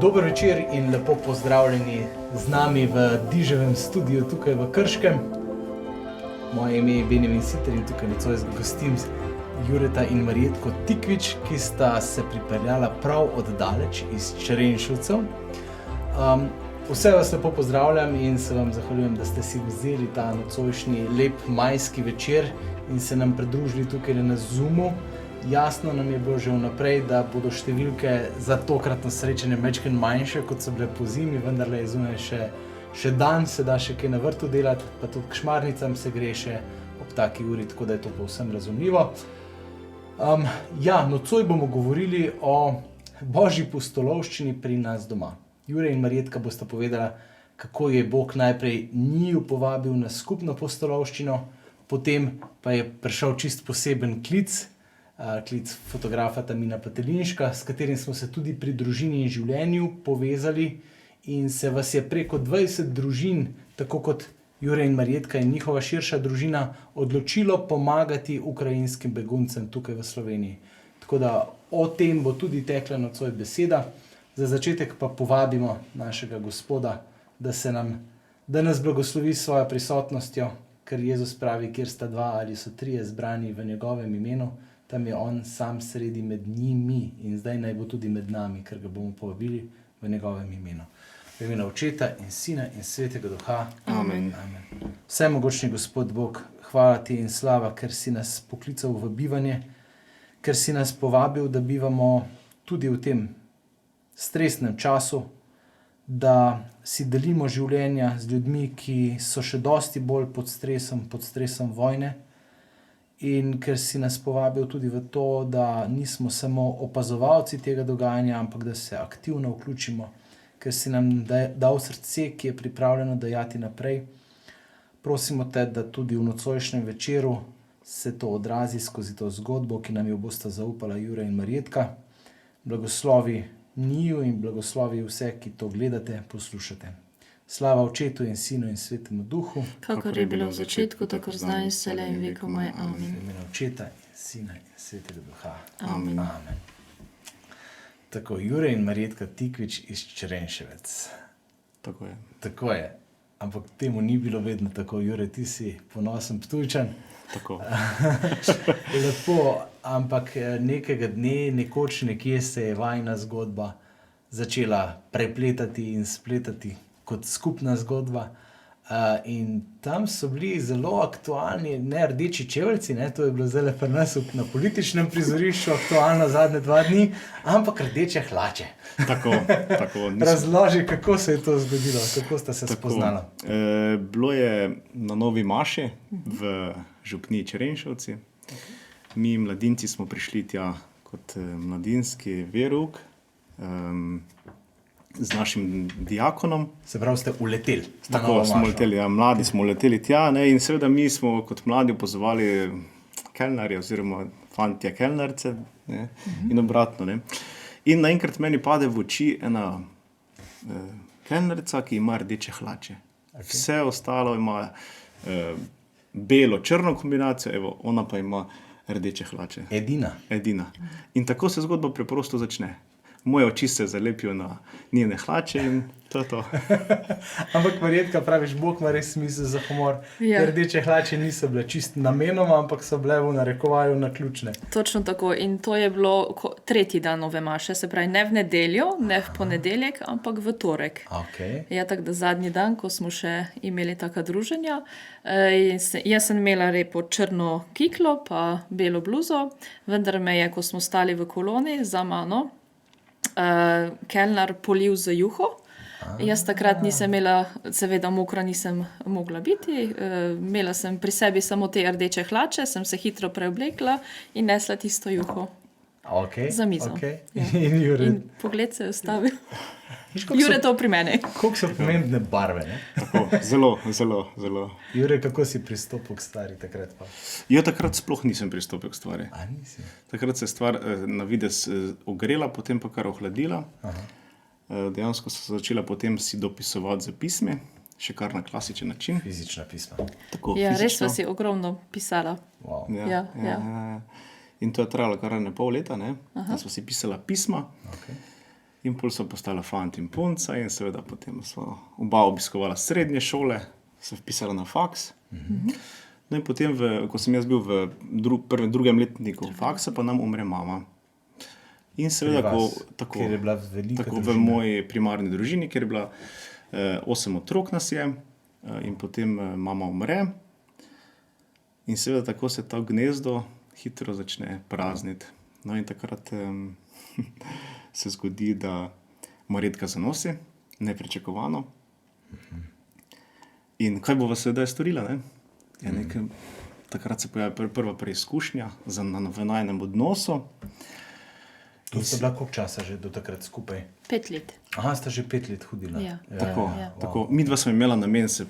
Dober večer in lepo pozdravljeni z nami v Diževem studiu tukaj v Krškem. Moje ime je Benjamin Siter in tukaj nocoj gostim Jureta in Marjetko Tikvič, ki sta se pripeljala prav od daleč iz Črenšovcev. Vse vas lepo pozdravljam in se vam zahvaljujem, da ste si vzeli ta nocojšnji lep majski večer in se nam pridružili tukaj na Zoomu. Jasno nam je bilo že vnaprej, da bodo številke za tokratno srečanje majčkeno manjše, kot so bile po zimi, vendar je zunaj še dan, se da še kaj na vrtu delati, pa tudi k šmarnicam se gre še ob taki uri, tako da je to povsem razumljivo. Nocoj bomo govorili o božji pustolovščini pri nas doma. Jure in Marjetka bosta povedala, kako je Bog najprej njiju povabil na skupno pustolovščino, potem pa je prišel čist poseben klic fotografa Tamina Patelinška, s katerim smo se tudi pri družini in življenju povezali in se vas je preko 20 družin, tako kot Jure in Marjetka in njihova širša družina, odločilo pomagati ukrajinskim beguncem tukaj v Sloveniji. Tako da o tem bo tudi tekla nocoj beseda. Za začetek pa povabimo našega Gospoda, da nas blagoslovi s svojo prisotnostjo, ker Jezus pravi, kjer sta dva ali so trije zbrani v njegovem imenu, tam je on sam sredi med njimi in zdaj naj bo tudi med nami, ker ga bomo povabili v njegovem imenu. V imenu Očeta in Sina in Svetega Duha. Amen. Vsemogočni Gospod Bog, hvala ti in slava, ker si nas poklical v bivanje, ker si nas povabil, da bivamo tudi v tem stresnem času, da si delimo življenja z ljudmi, ki so še dosti bolj pod stresom vojne, in ker si nas povabil tudi v to, da nismo samo opazovalci tega dogajanja, ampak da se aktivno vključimo, ker si nam dal srce, ki je pripravljeno dajati naprej. Prosimo te, da tudi v nocojšnjem večeru se to odrazi skozi to zgodbo, ki nam jo bosta zaupala Jure in Marjetka. Blagoslovi njiju in blagoslovi vse, ki to gledate, poslušate. Slava Očetu in Sinu in Svetemu Duhu. Kakor je bilo v začetku, tako zdaj in vselej in vekomaj. Amen. V imenu Očeta in Sina in Svetega Duha. Amen. Tako, Jure in Marjetka Tikvič iz Črenševec. Tako je. Ampak temu ni bilo vedno tako. Jure, ti si ponosen Ptujčan. Tako. Lepo, ampak nekega dne, nekoč nekje se je vajina zgodba začela prepletati in spletati kot skupna zgodba. In tam so bili zelo aktualni, ne rdeči čeveljci, to je bilo zdaj pri nas na političnem prizorišču aktualno zadnje 2 dni, ampak rdeče hlače. Tako. Razloži, kako se je to zgodilo, kako sta se spoznala. Bilo je na Novi Maši v župniji Črenšovci. Mi mladinci smo prišli tja kot mladinski verouk z našim diakonom. Se pravi, ste uleteli. Tako smo leteli, mladi smo leteli tja, in seveda mi smo kot mladi opazovali kelnarje oziroma fantje kelnarce, in obratno. In naenkrat meni pade v oči ena kelnarica, ki ima rdeče hlače. Okay. Vse ostalo ima belo-črno kombinacijo, ona pa ima rdeče hlače. Edina. In tako se zgodba preprosto začne. Moje oči se zalepijo na njene hlače in to je to. Ampak Marjetka, praviš, Bog ima res smisel za humor. Ja. Rdeče hlače niso bile čist namenoma, ampak so bile v narekovaju naključne. Točno tako. In to je bilo 3. dan Nove Maše, se pravi ne v nedeljo, ne v ponedeljek, ampak v torek. Okay. Ja, tako da zadnji dan, ko smo še imeli taka druženja. Jaz sem imela lepo črno kiklo pa belo bluzo, vendar me je, ko smo stali v koloni za mano, kelnar polil z juho. Jaz takrat nisem imela, seveda mokra nisem mogla biti, imela sem pri sebi samo te rdeče hlače, sem se hitro preoblekla in nesla tisto juho za mizo. Okay. Ja. In pogled se je ustavil. Jure, to pri meni. Koliko so pomembne barve, ne? Tako, zelo. Jure, kako si pristopil k stvari takrat pa? Ja, takrat sploh nisem pristopil k stvari. A nisi? Takrat se je stvar na videz ogrela, potem pa kar ohladila. Aha. Dejansko so začela potem si dopisovati za pisme, še kar na klasičen način. Fizična pisma. Tako, ja, fizično. Res sva si ogromno pisala. Wow. Ja. In to je trajalo kar 1,5 leta, da smo si pisala pisma. Okay. In pol so postala fant in punca in seveda potem so oba obiskovala srednje šole, se vpisala na faks. No in potem, ko sem jaz bil v drugem letniku faksa, pa nam umre mama. In seveda, Ker je bila velika tako v družina. moji primarni družini, kjer je bila 8 otrok nas je, in potem mama umre. In seveda tako se to gnezdo hitro začne prazniti. No in takrat se zgodi, da Marjetka zanosi, nepričakovano. In kaj bova sedaj storila? Ne? Ja, takrat se pojavi prva preizkušnja v najinem odnosu. To sta bila koliko časa že do takrat skupaj? 5 let. Aha, sta že 5 let hodila. Ja. Tako, midva smo imela namen se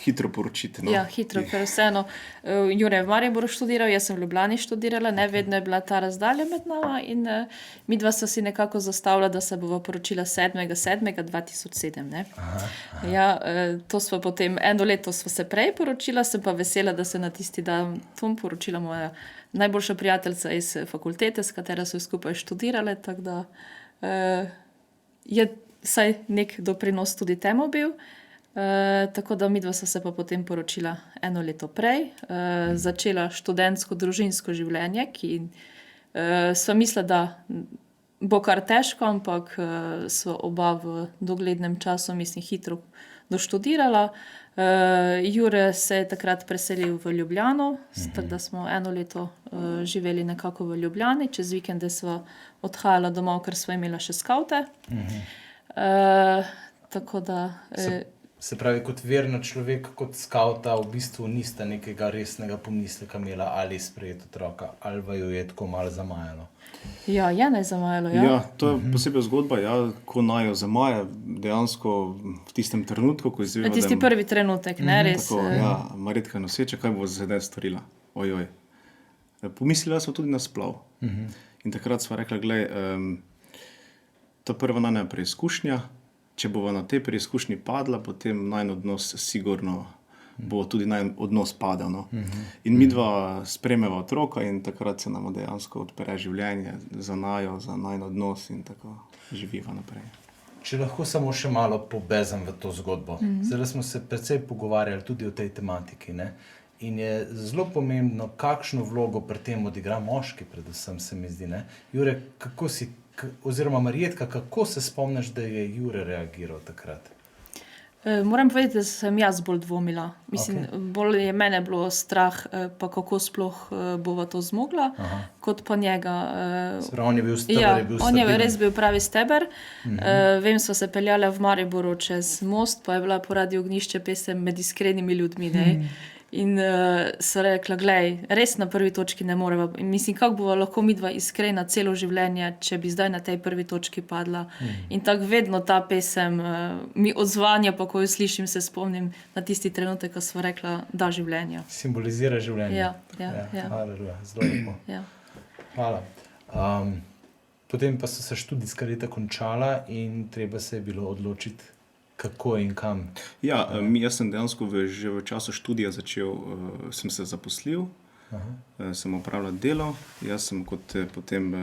hitro poročiti. No? Ja, hitro, ker vseeno. Jure je v Mariboru študiral, jaz sem v Ljubljani študirala, ne vedno je bila ta razdalja med nama in midva sta si nekako zastavila, da se bova poročila 7.7.2007. Ne? Ja, to smo potem, 1 leto sva se prej poročila, sem pa vesela, da se na tisti dan tom poročila moja najboljša prijateljica iz fakultete, s katero so skupaj študirale, tako da je saj nek doprinos tudi temu bil. Tako da midva sva se pa potem poročila 1 leto prej, začela študentsko družinsko življenje, ki sva mislila, da bo kar težko, ampak sva oba v doglednem času, mislim, hitro doštudirala. Jure se je takrat preselil v Ljubljano, tako da smo 1 leto živeli nekako v Ljubljani, čez vikende sva odhajala domov, ker sva imela še skavte. Tako da... Se pravi, kot verna človek, kot skavta, v bistvu nista nekega resnega pomisleka imela ali sprejeti otroka, ali vaju je tako malo zamajalo. Ja, je naj zamajalo, ja. Ja, to je posebej zgodba, ja, ko naj jo zamaja, dejansko v tistem trenutku, ko izveva, Tisti prvi trenutek, ne, res. tako, ja, Marjetka noseča, kaj bo zdaj storila? Ojoj. Pomislila sem tudi na splav. In takrat sva rekla, glej, to je prva najna preizkušnja, če bova na tej preizkušnji padla, potem najn odnos sigurno bo tudi najn odnos padel. No? In midva spremeva otroka in takrat se nam dejansko odpre življenje za najo, za najn odnos in tako živiva naprej. Če lahko samo še malo pobezam v to zgodbo. Zdaj smo se precej pogovarjali tudi o tej tematiki, ne? In je zelo pomembno, kakšno vlogo pri tem odigra moški, predvsem se mi zdi. Ne? Jure, kako si, oziroma Marjetka, kako se spomniš, da je Jure reagiral takrat? Moram povedati, da sem jaz bolj dvomila. Mislim, bolj je mene bilo strah, pa kako sploh bova to zmogla, kot pa njega. On je bil steber, Ja, je bil on je stabilen. res bil pravi steber. Vem, sva se peljala v Mariboru čez most, pa je bila po Radiu Ognjišče pesem Med iskrenimi ljudmi. Ne? In so rekla, glej, res na prvi točki ne moreva. In mislim, kako bova lahko midva iskrena celo življenje, če bi zdaj na tej prvi točki padla. In tako vedno ta pesem mi odzvanja, pa ko jo slišim, se spomnim na tisti trenutek, ko sva rekla, da življenja. Simbolizira življenje. Ja. Haleluja, zelo lepo. Ja. Hvala. Potem pa so se študijska leta končala in treba se je bilo odločiti, kako in kam. Ja, jaz sem dejansko že v času študija začel, sem se zaposlil, sem opravljal delo, jaz sem kot potem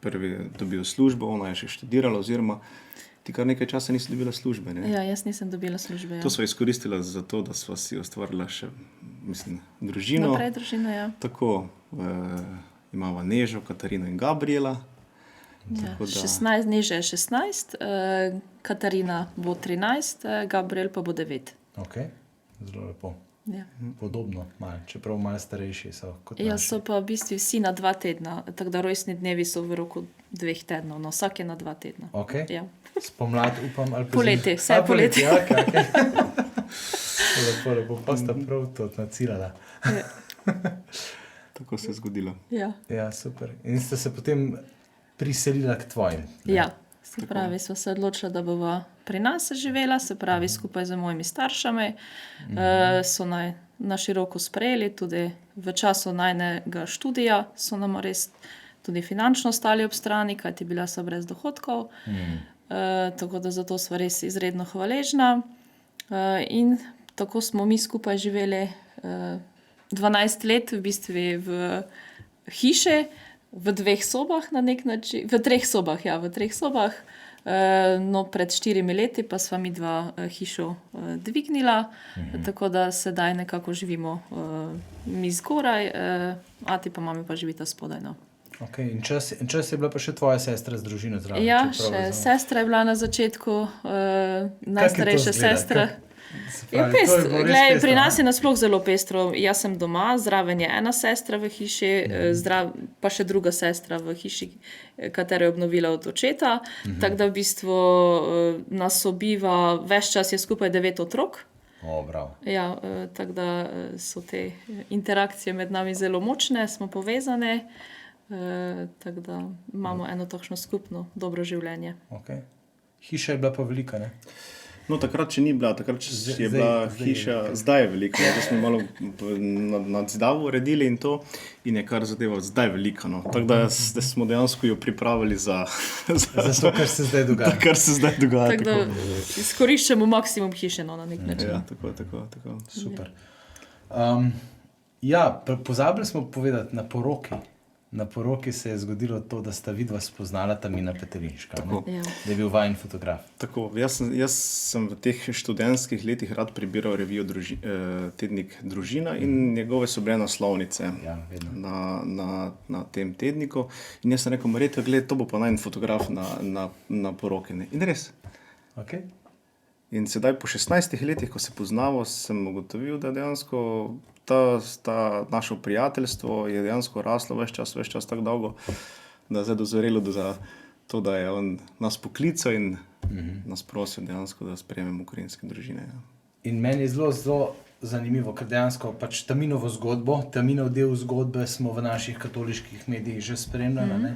prvi dobil službo, ona je še študirala, oziroma ti kar nekaj časa nisi dobila službe. Ne? Ja, jaz nisem dobila službe. Ja. To sva izkoristila za to, da sva si ustvarila še, mislim, družino. Naprej družino, ja. Tako, imava Nežo, Katarino in Gabriela. Ja, 16, Neža je 16, Katarina bo 13, Gabriel pa bo 9. Ok, zelo lepo. Ja. Podobno, malo, čeprav malo starejši so kot Ja, naši. so pa v bistvu vsi na 2 tedna, tako da rojstni dnevi so v roku 2 tednov, no vsak je na 2 tedna. Ok, Ja. spomlad upam, ali pa Poleti, vse je poleti. Ja, okay. lepo, pa sta prav to nacirala. Tako se je zgodilo. Ja. Ja, super. In ste se potem priselila k tvojim. Ne? Ja, se pravi, sva se odločila, da bova pri nas živela, se pravi skupaj z mojimi staršami. So na široko sprejeli, tudi v času najnega študija so nam res tudi finančno stali ob strani, kajti bila so brez dohodkov. Tako da zato sva res izredno hvaležna. In tako smo mi skupaj živeli 12 let v bistvu v hiši, v 2 sobah na nek način, v 3 sobah, ja, v 3 sobah. No, pred 4 leti pa sva mi dva hišo dvignila, tako da sedaj nekako živimo mi zgoraj, ati pa mami pa živita spodaj. No. Okay. In čas je bila pa še tvoja sestra z družino zraven? Ja, še sestra je bila na začetku, najstarejša sestra. Je pestro. Glej, pri nas je nasploh zelo pestro. Jaz sem doma, zraven je ena sestra v hiši, pa še druga sestra v hiši, katero je obnovila od očeta. Tako da v bistvu nas sobiva, ves čas je skupaj 9 otrok. Bravo. Ja, tako da so te interakcije med nami zelo močne, smo povezane. Tako da imamo eno takšno skupno dobro življenje. Okay. Hiša je bila pa velika, ne? No, takrat še ni bila, takrat je bila hiša, zdaj je velika. Da smo malo nad zidavo uredili in to, in je kar zadeva zdaj velika. No. Tako da smo dejansko jo pripravili za to, kar se zdaj dogaja. Kar se zdaj dogaja. Tako da izkoriščamo maksimum hiše, no, na nek način. Ja, tako. Super. Pozabili smo povedati na poroki. Na poroki se je zgodilo to, da sta vidva spoznala Tamina Petelinška, Ja. da je bil vajen fotograf. Tako, jaz sem v teh študentskih letih rad prebiral revijo tednik Družina in njegove so bile naslovnice na tem tedniku. In jaz sem rekel, Marjeta, gled, to bo pa najen fotograf na poroki. In res. Okay. In sedaj po 16 letih, ko se poznamo, sem ugotovil, da dejansko ta naše prijateljstvo je dejansko raslo ves čas tako dolgo, da je zdaj dozorelo za to, da je on nas poklical in nas prosil dejansko, da sprejmemo ukrajinske družine. Ja. In meni je zelo zanimivo, ker dejansko pač Taminovo zgodbo, Taminov del zgodbe smo v naših katoliških medijih že spremljali, ne?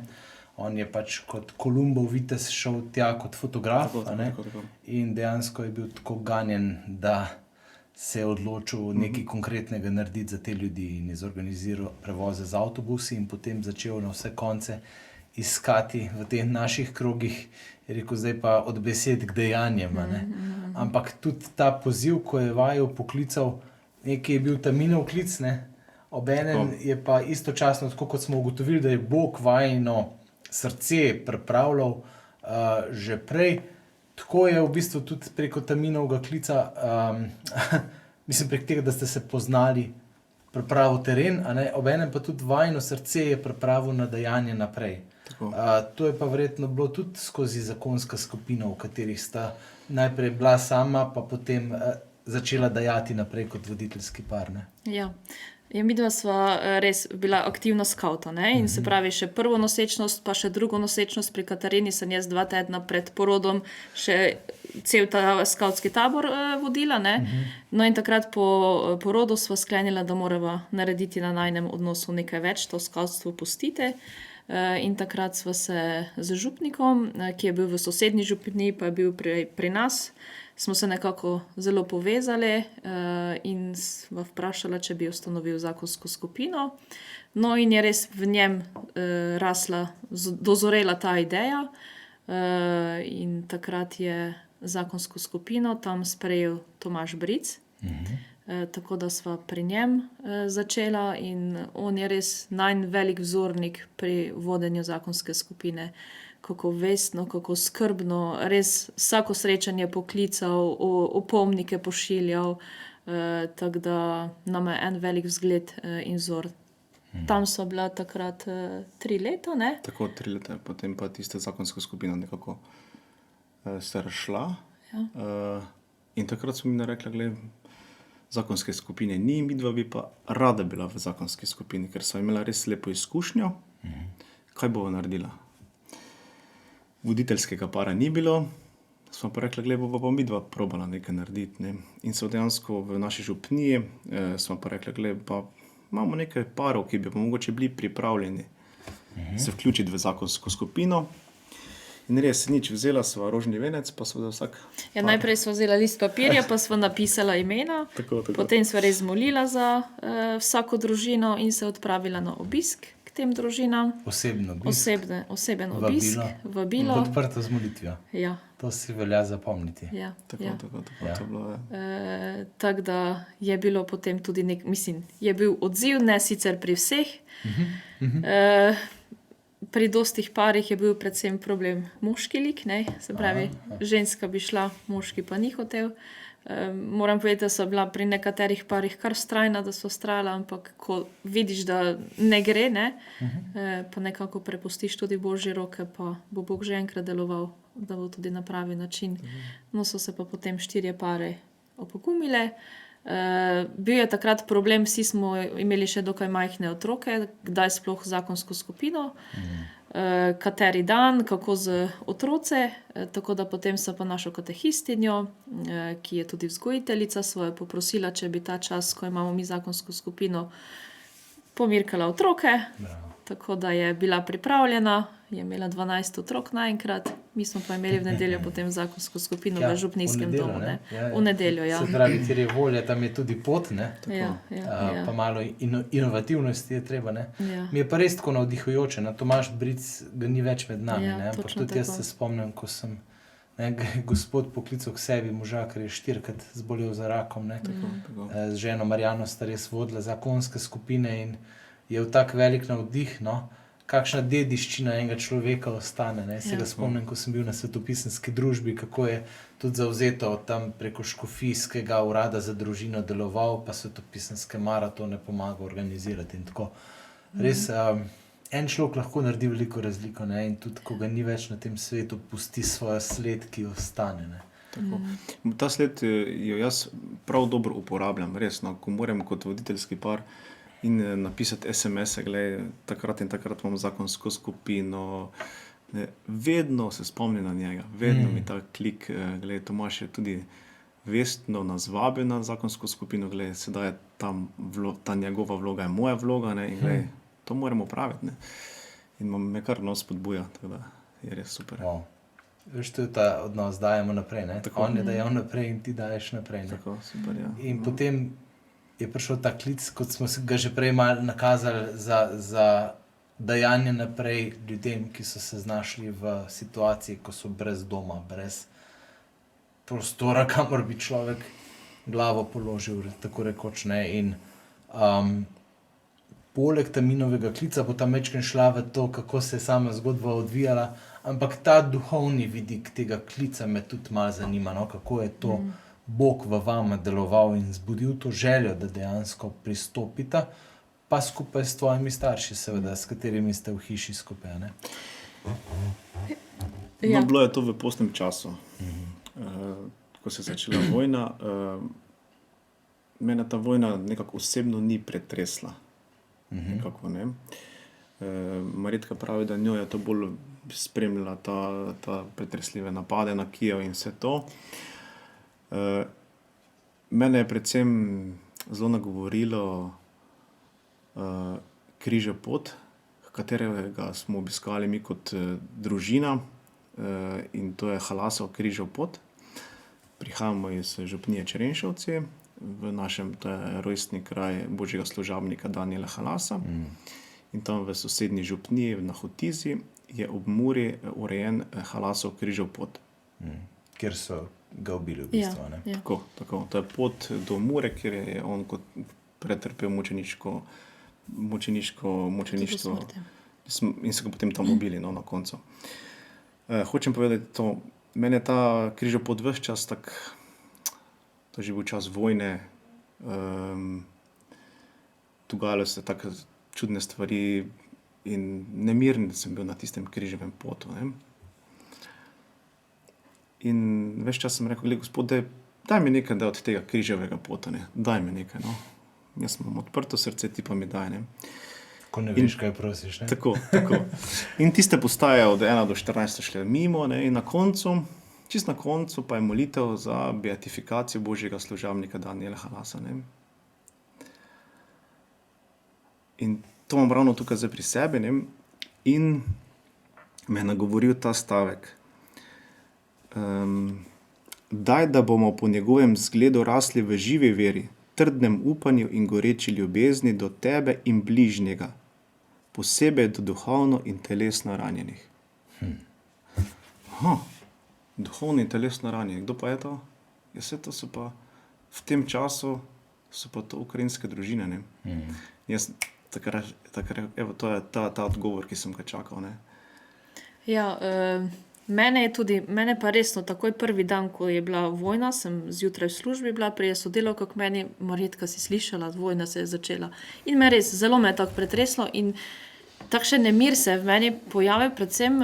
On je pač kot Kolumbov vitez šel tja kot fotograf, tako. In dejansko je bil tako ganjen, da se je odločil nekaj konkretnega narediti za te ljudi in je zorganiziral prevoze z avtobusi in potem začel na vse konce iskati v teh naših krogih, je rekel, zdaj pa od besed k dejanjem. Ampak tudi ta poziv, ko je vaju poklical, nekaj je bil Taminov klic, ne? Obenem je pa istočasno, tako kot smo ugotovili, da je Bog vajino srce pripravljal že prej, tako je v bistvu tudi preko Taminovega klica, mislim prek tega, da ste se poznali, pripravil teren, obenem pa tudi vajino srce je pripravil na dejanje naprej. To je pa verjetno bilo tudi skozi zakonska skupina, v katerih sta najprej bila sama, pa potem začela dajati naprej kot voditeljski par. Ne? Ja. Ja, midva sva res bila aktivna skauta, ne? In se pravi še prvo nosečnost, pa še drugo nosečnost pri Katarini sem jaz 2 tedna pred porodom še cel ta skautski tabor vodila, ne? No in takrat po porodu sva sklenila, da morava narediti na najnem odnosu nekaj več, to skautstvo pustite. In takrat sva se z župnikom, ki je bil v sosednji župniji, pa je bil pri nas, smo se nekako zelo povezali in sva vprašala, če bi ustanovil zakonsko skupino. No in je res v njem rasla, dozorela ta ideja in takrat je zakonsko skupino tam sprejel Tomaž Bric. Tako da sva pri njem začela in on je res najvelik vzornik pri vodenju zakonske skupine. Kako vestno, kako skrbno, res vsako srečanje poklical, opomnike pošiljal, tako da nam je en velik vzgled in vzor. Tam so bila takrat 3 leta, ne? Tako 3 leta, potem pa tista zakonska skupina nekako se razšla. Ja. In takrat smo mi rekli, gled, zakonske skupine ni, midva bi pa rada bila v zakonski skupini, ker sva imela res lepo izkušnjo. Kaj bova naredila? Voditeljskega para ni bilo, smo pa rekli, gled, bova pa midva probala nekaj narediti. Ne? In so dejansko v naši župniji smo pa rekli, gled, pa imamo nekaj parov, ki bi pa mogoče bili pripravljeni se vključiti v zakonsko skupino. In res, nič, vzela sva rožni venec, pa sva za vsak... Ja, najprej sva vzela list papirja, pa sva napisala imena, Tako. potem sva res molila za vsako družino in se odpravila na obisk k tem družinam. Oseben obisk. Oseben obisk, vabilo. Podprto z molitvijo. Ja. To si velja zapomniti. Ja, Tako, ja. to bilo, Tako da je bilo potem tudi je bil odziv, ne sicer pri vseh. pri dostih parih je bil predvsem problem moški lik, ne? Se pravi, ženska bi šla, moški pa ni hotel. Moram povedati, da so bila pri nekaterih parih kar vztrajna, da so vztrajala, ampak ko vidiš, da ne gre, ne? Pa nekako prepustiš tudi Božje roke, pa bo Bog že enkrat deloval, da bo tudi na pravi način. No, so se pa potem 4 pare opogumile. Bil je takrat problem, vsi smo imeli še dokaj majhne otroke, kdaj sploh zakonsko skupino, kateri dan, kako z otroce, tako da potem so pa našo katehistinjo, ki je tudi vzgojiteljica, svoje poprosila, če bi ta čas, ko imamo mi zakonsko skupino, pomirkala otroke. Tako da je bila pripravljena, je imela 12 otrok naenkrat, mi smo pa imeli v nedeljo potem zakonsko skupino v župnijskem domu. Ne? V nedeljo, ja. Se pravi, kjer je volja, tam je tudi pot, ne? Ja. Pa malo inovativnosti je treba, ne? Ja. Mi je pa res tako navdihujoče, ne? Tomaž Bric ga ni več med nami, Ja, ne? Ampak točno tudi jaz tako. se spomnim, ko sem gospod poklical k sebi moža, ker je 4-krat zbolel za rakom, ne? Tako. Z ženo Marjano sta res vodila zakonske skupine in je v tak velik navdih, no, kakšna dediščina enega človeka ostane. Ne? Se ga spomnim, ko sem bil na svetopisenski družbi, kako je tudi zavzeto tam preko škofijskega urada za družino deloval, pa svetopisenske maratone pomagal organizirati in tako. Res, en človek lahko naredi veliko razliko, ne? In tudi, ko ga ni več na tem svetu, pusti svojo sled, ki ostane, ne? Tako. Ta sled jo jaz prav dobro uporabljam, res, no, ko moram kot voditeljski par in napisati SMS-e, glej, takrat in takrat imam zakonsko skupino, vedno se spomnim na njega, vedno mi ta klik, glej, Tomaž je tudi vestno nas vabil na zakonsko skupino, glej, sedaj je tam ta njegova vloga je moja vloga, ne, in glej, to moramo praviti, ne, in me kar spodbuja, tako da je res super. Wow. Veš, to je ta odnos, dajemo naprej, ne? Tako. On je dajal naprej in ti daješ naprej, ne? Tako, super, ja. In potem je prišel ta klic, kot smo ga že prej malo nakazali, za dajanje naprej ljudem, ki so se znašli v situaciji, ko so brez doma, brez prostora, kamor bi človek glavo položil, tako rekoč, ne. In poleg Taminovega klica bo ta majčkeno šla v to, kako se je sama zgodba odvijala, ampak ta duhovni vidik tega klica me tudi malo zanima, no, kako je to Bog v vama deloval in zbudil to željo, da dejansko pristopita, pa skupaj s tvojimi starši, seveda, s katerimi ste v hiši skupaj, ne? Ja. No, bilo je to v postnem času, ko se je začela vojna. Mene ta vojna nekako osebno ni pretresla. Nekako, ne. Marjetka pravi, da njo je to bolj spremljala ta pretresljive napade na Kijev in vse to. Mene je predvsem zelo nagovorilo Križev pot, katerega smo obiskali mi kot družina, in to je Halasov Križev pot. Prihajamo iz župnije Črenšovci, v našem, to je rojstni kraj Božjega služabnika Danijela Halasa. In tam v sosednji župniji na Hotizi je ob Muri urejen Halasov Križev pot. Kjer so ga ubili v bistvu, ne? Ja. Tako. To je pot do Mure, kjer je on kot pretrpel mučeništvo smrti. in so ga potem tam ubili, no, na koncu. Hočem povedati to, meni je ta Križev pot ves čas tak, to je že bil čas vojne, dogajalo se take čudne stvari in nemirni sem bil na tistem Križevem potu, ne. In ves čas sem rekel, glej, Gospod, daj mi nekaj, da od tega Križevega pota, ne, daj mi nekaj, no. Jaz imam odprto srce, ti pa mi daj, ne. Ko ne veš, kaj prosiš, ne? Tako. In tiste postaje od 1 do 14 šle mimo, ne, in na koncu, čisto na koncu pa je molitev za beatifikacijo Božjega služabnika Danijela Halasa, ne. In to imam ravno tukaj zdaj pri sebi, ne, in me je nagovoril ta stavek. Daj, da bomo po njegovem zgledu rasli v živi veri, trdnem upanju in goreči ljubezni do tebe in bližnjega, posebej do duhovno in telesno ranjenih. Duhovno in telesno ranjenih, kdo pa je to? Ja, vse to so pa v tem času, so pa to ukrajinske družine, ne. Jaz Evo, to je ta odgovor, ki sem ga čakal. Ne? Ja, mene pa resno, takoj prvi dan, ko je bila vojna, sem zjutraj v službi bila, prije sodelavka k meni, Marjetka, si slišala, vojna se je začela. In me res, zelo me je tako pretreslo in takšen nemir se v meni pojavil, predvsem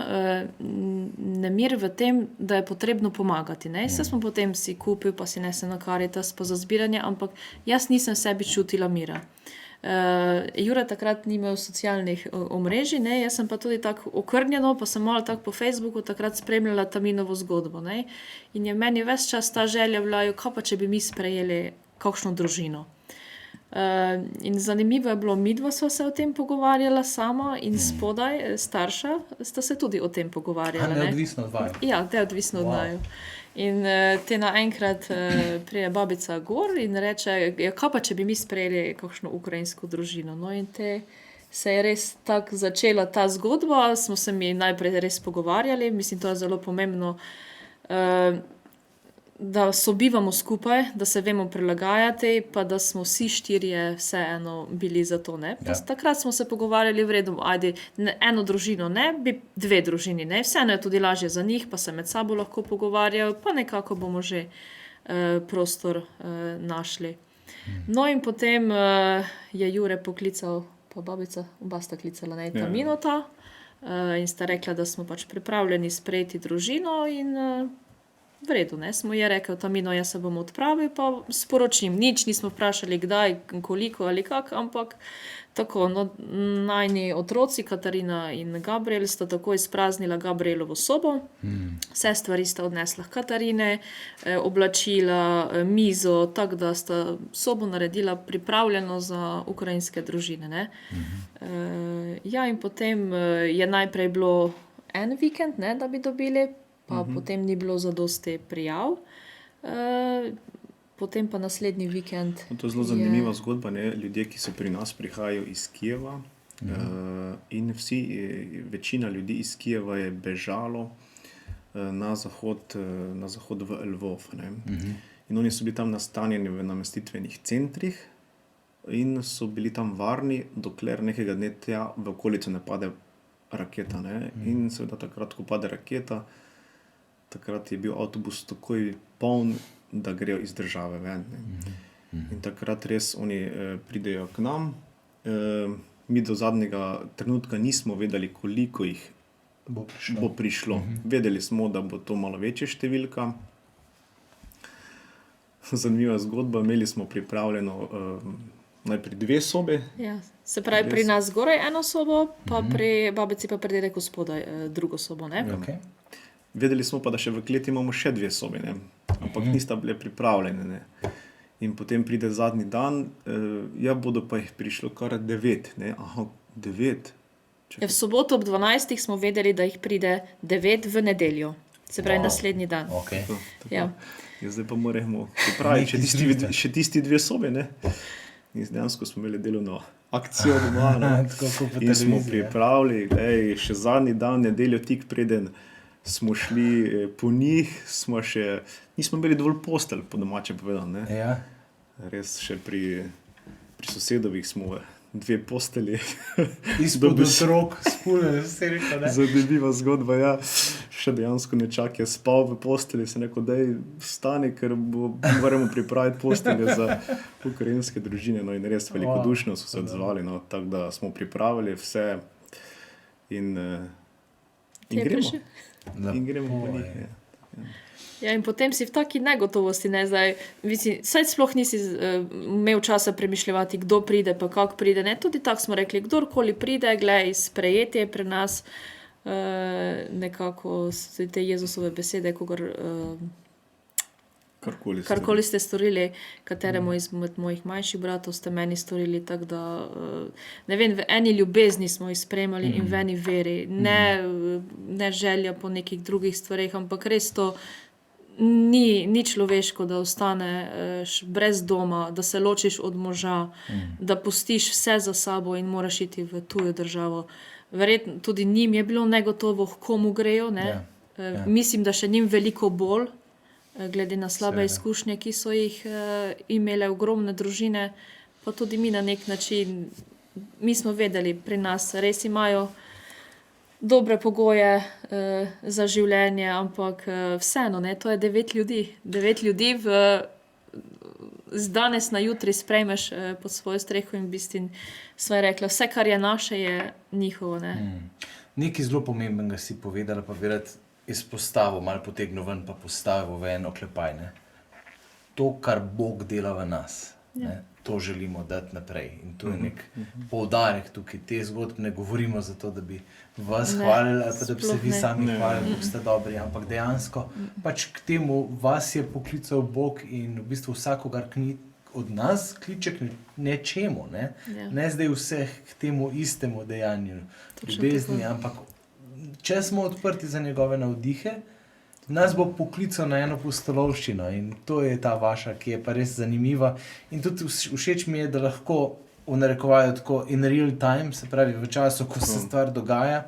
nemir v tem, da je potrebno pomagati. Ne? Vse smo potem si kupil, pa si nesel na Karitas, pa za zbiranje, ampak jaz nisem v sebi čutila mira. Jure takrat ni imel socialnih omrežij, ne? Jaz sem pa tudi tako okrnjeno, pa sem malo tako po Facebooku takrat spremljala Taminovo zgodbo. Ne? In je meni ves čas ta želja bila, kaj pa če bi mi sprejeli kakšno družino. In zanimivo je bilo, midva sva se o tem pogovarjala sama in spodaj starša sta se tudi o tem pogovarjala. Neodvisno od vaju. Ja, neodvisno od naju. In te naenkrat prije babica gor in reče, kaj pa če bi mi sprejeli kakšno ukrajinsko družino. No in se je res tako začela ta zgodba, smo se mi najprej res pogovarjali, mislim, to je zelo pomembno, da sobivamo skupaj, da se vemo prilagajati, pa da smo vsi štirje vseeno bili za to. Ne? Ja. Takrat smo se pogovarjali v redu, ajde, eno družino, ne, bi dve družini, ne, vseeno je tudi lažje za njih, pa se med sabo lahko pogovarjajo, pa nekako bomo že prostor našli. No in potem je Jure poklical, pa babica, oba sta klicala, ne, Taminota, in sta rekla, da smo pač pripravljeni sprejeti družino in v redu, ne, smo je rekel, Tamino, jaz se bom odpravil, pa sporočim, nič nismo vprašali, kdaj, koliko ali kak, ampak tako, no, najni otroci, Katarina in Gabriel, sta tako izpraznila Gabrielovo sobo, vse stvari sta odnesla Katarine, oblačila, mizo, tako da sta sobo naredila pripravljeno za ukrajinske družine, ne. Ja, in potem je najprej bilo en vikend, ne, da bi dobili, pa potem ni bilo zadosti prijav, potem pa naslednji vikend. To je zelo zanimiva zgodba, ne? Ljudje, ki so pri nas, prihajajo iz Kijeva in večina ljudi iz Kijeva je bežalo na zahod v Lvov. Ne? In oni so bili tam nastanjeni v namestitvenih centrih in so bili tam varni, dokler nekega dne tja v okolico ne pade raketa. Ne? In seveda takrat, ko pade raketa, takrat je bil avtobus takoj poln, da grejo iz države ven. In takrat res oni pridejo k nam. Mi do zadnjega trenutka nismo vedeli, koliko jih bo prišlo. Vedeli smo, da bo to malo večja številka. Zanimiva zgodba, imeli smo pripravljeno najprej 2 sobe. Ja, se pravi, pri nas zgoraj eno sobo, pa pri babici pa predelek spodaj drugo sobo, ne? Okay. Vedeli smo pa, da še v kleti imamo še 2 sobe, ne? Ampak nista bile pripravljene. Ne? In potem pride zadnji dan, ja, bodo pa jih prišlo kar 9. Ne? Aha, 9. Ja, v soboto ob 12. smo vedeli, da jih pride 9 v nedeljo. Se pravi, naslednji dan. Okay. Ja. Ja, zdaj pa moramo pripraviti še tisti 2 sobe. Ne? In dejansko smo imeli delovno akcijo doma. In smo pripravili, še zadnji dan, nedeljo tik preden smo šli po njih, nismo imeli dovolj postelj, po domače povedano. Ja. Res še pri sosedovih smo 2 postelji. Izpod otrok, spune, se rekel, ne? Zanimiva zgodba, ja. Še dejansko nečak je spal v postelji, se rekel, daj vstani, ker moramo pripraviti postelje za ukrajinske družine. No, in res velikodušno so se odzvali, no, tako da smo pripravili vse in gremo. In gremo po njih. Ja, in potem si v taki negotovosti, ne, zdaj, saj sploh nisi imel časa premišljati, kdo pride, pa kako pride, ne, tudi tako smo rekli, kdorkoli pride, glej, sprejetje pri nas, nekako te Jezusove besede, karkoli ste storili, kateremu izmed mojih manjših bratov ste meni storili, tako da, ne vem, v eni ljubezni smo jih spremljali in v eni veri, ne želja po nekih drugih stvareh, ampak res to ni človeško, da ostaneš brez doma, da se ločiš od moža, da pustiš vse za sabo in moraš iti v tujo državo. Verjetno tudi njim je bilo negotovo, komu grejo, ne? Mislim, da še njim veliko bolj, glede na slabe izkušnje, ki so jih imele ogromne družine, pa tudi mi na nek način mi smo vedeli, pri nas res imajo dobre pogoje za življenje, ampak vseeno, ne, to je 9 ljudi. 9 ljudi z danes na jutri sprejmeš pod svojo streho in v bistvu sva rekla, vse, kar je naše, je njihovo. Ne. Nekaj zelo pomembnega si povedala, pa bi rad izpostavil, malo potegnil ven, pa postavil v eno oklepaj. Ne. To, kar Bog dela v nas, ne, to želimo dati naprej. In to je nek poudarek tukaj. Te zgodbe ne govorimo zato, da bi vas hvalili, ali pa da bi se vi sami hvalili, da ste dobri, ampak dejansko pač k temu vas je poklical Bog in v bistvu vsakogar od nas kliče k nečemu. Ne, ne zdaj vseh k temu istemu dejanju, ljubezni, ampak če smo odprti za njegove navdihe, nas bo poklical na eno pustolovščino in to je ta vaša, ki je pa res zanimiva. In tudi všeč mi je, da lahko v narekovaju tako in real time, se pravi v času, ko se stvar dogaja,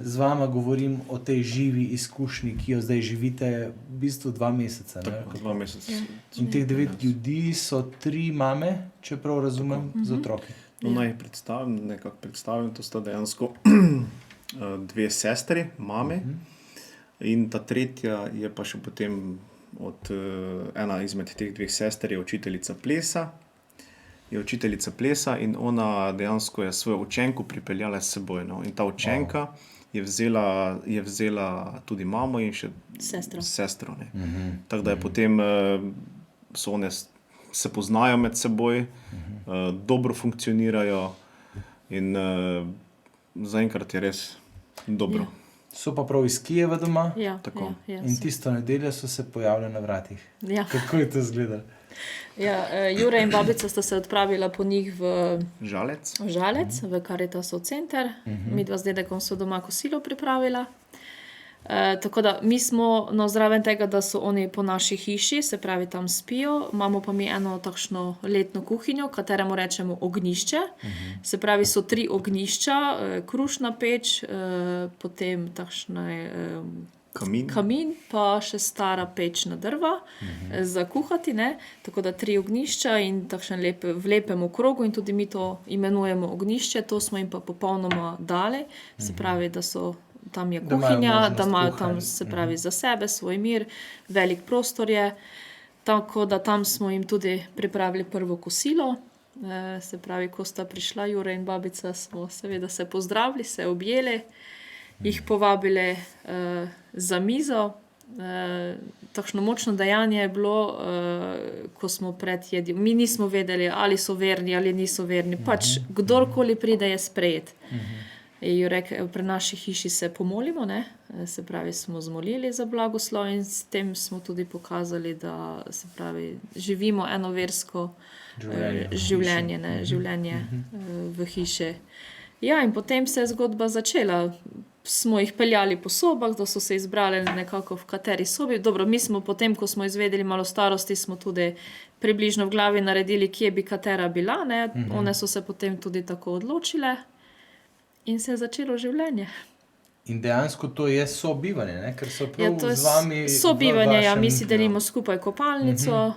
z vama govorim o tej živi izkušnji, ki jo zdaj živite v bistvu 2 meseca. Tako, 2 meseca. In teh 9 ljudi so 3 mame, če prav razumem, z otroki. No, naj predstavim, to sta dejansko 2 sestri, mame. In ta tretja je pa še potem ena izmed teh 2 sester je učiteljica plesa. Je učiteljica plesa in ona dejansko je svojo učenko pripeljala s seboj. No. In ta učenka je vzela tudi mamo in še sestro. Ne. Tako da je potem so one se poznajo med seboj, dobro funkcionirajo in zaenkrat je res dobro. Ja. So pa prav iz Kijeva doma. Tako. In tisto nedeljo so se pojavili na vratih. Ja. Kako je to izgledalo? Ja, Jure in babica sta se odpravila po njih v Žalec, v Caritasov center. Midva z dedekom so doma kosilo pripravila. Tako da mi smo zraven tega, da so oni po naši hiši, se pravi tam spijo, imamo pa mi eno takšno letno kuhinjo, kateremu rečemo ognjišče. Se pravi so 3 ognjišča, krušna peč, potem takšne kamin, pa še stara pečna drva za kuhati, ne? Tako da 3 ognjišča in takšen v lepem okrogu in tudi mi to imenujemo ognjišče, to smo jim pa popolnoma dali, se pravi, da so tam je kuhinja, da imajo tam, se pravi, za sebe, svoj mir, velik prostor je, tako da tam smo jim tudi pripravili prvo kosilo, se pravi, ko sta prišla Jure in babica, smo seveda se pozdravili, se objeli, jih povabili za mizo. Takšno močno dejanje je bilo, ko smo pred jedjo. Mi nismo vedeli, ali so verni ali niso verni, pač kdorkoli pride je sprejet. Je rekel, pri naši hiši se pomolimo, ne? Se pravi, smo zmolili za blagoslov in s tem smo tudi pokazali, da se pravi, živimo eno versko življenje v hiši. Ja, in potem se je zgodba začela. Smo jih peljali po sobah, da so se izbrali nekako v kateri sobi. Dobro, mi smo potem, ko smo izvedeli malo starosti, smo tudi približno v glavi naredili, kje bi katera bila, ne? One so se potem tudi tako odločile. In se je začelo življenje. In dejansko to je sobivanje, ne? Ker so prav z vami sobivanje, ja, mi si delimo skupaj kopalnico,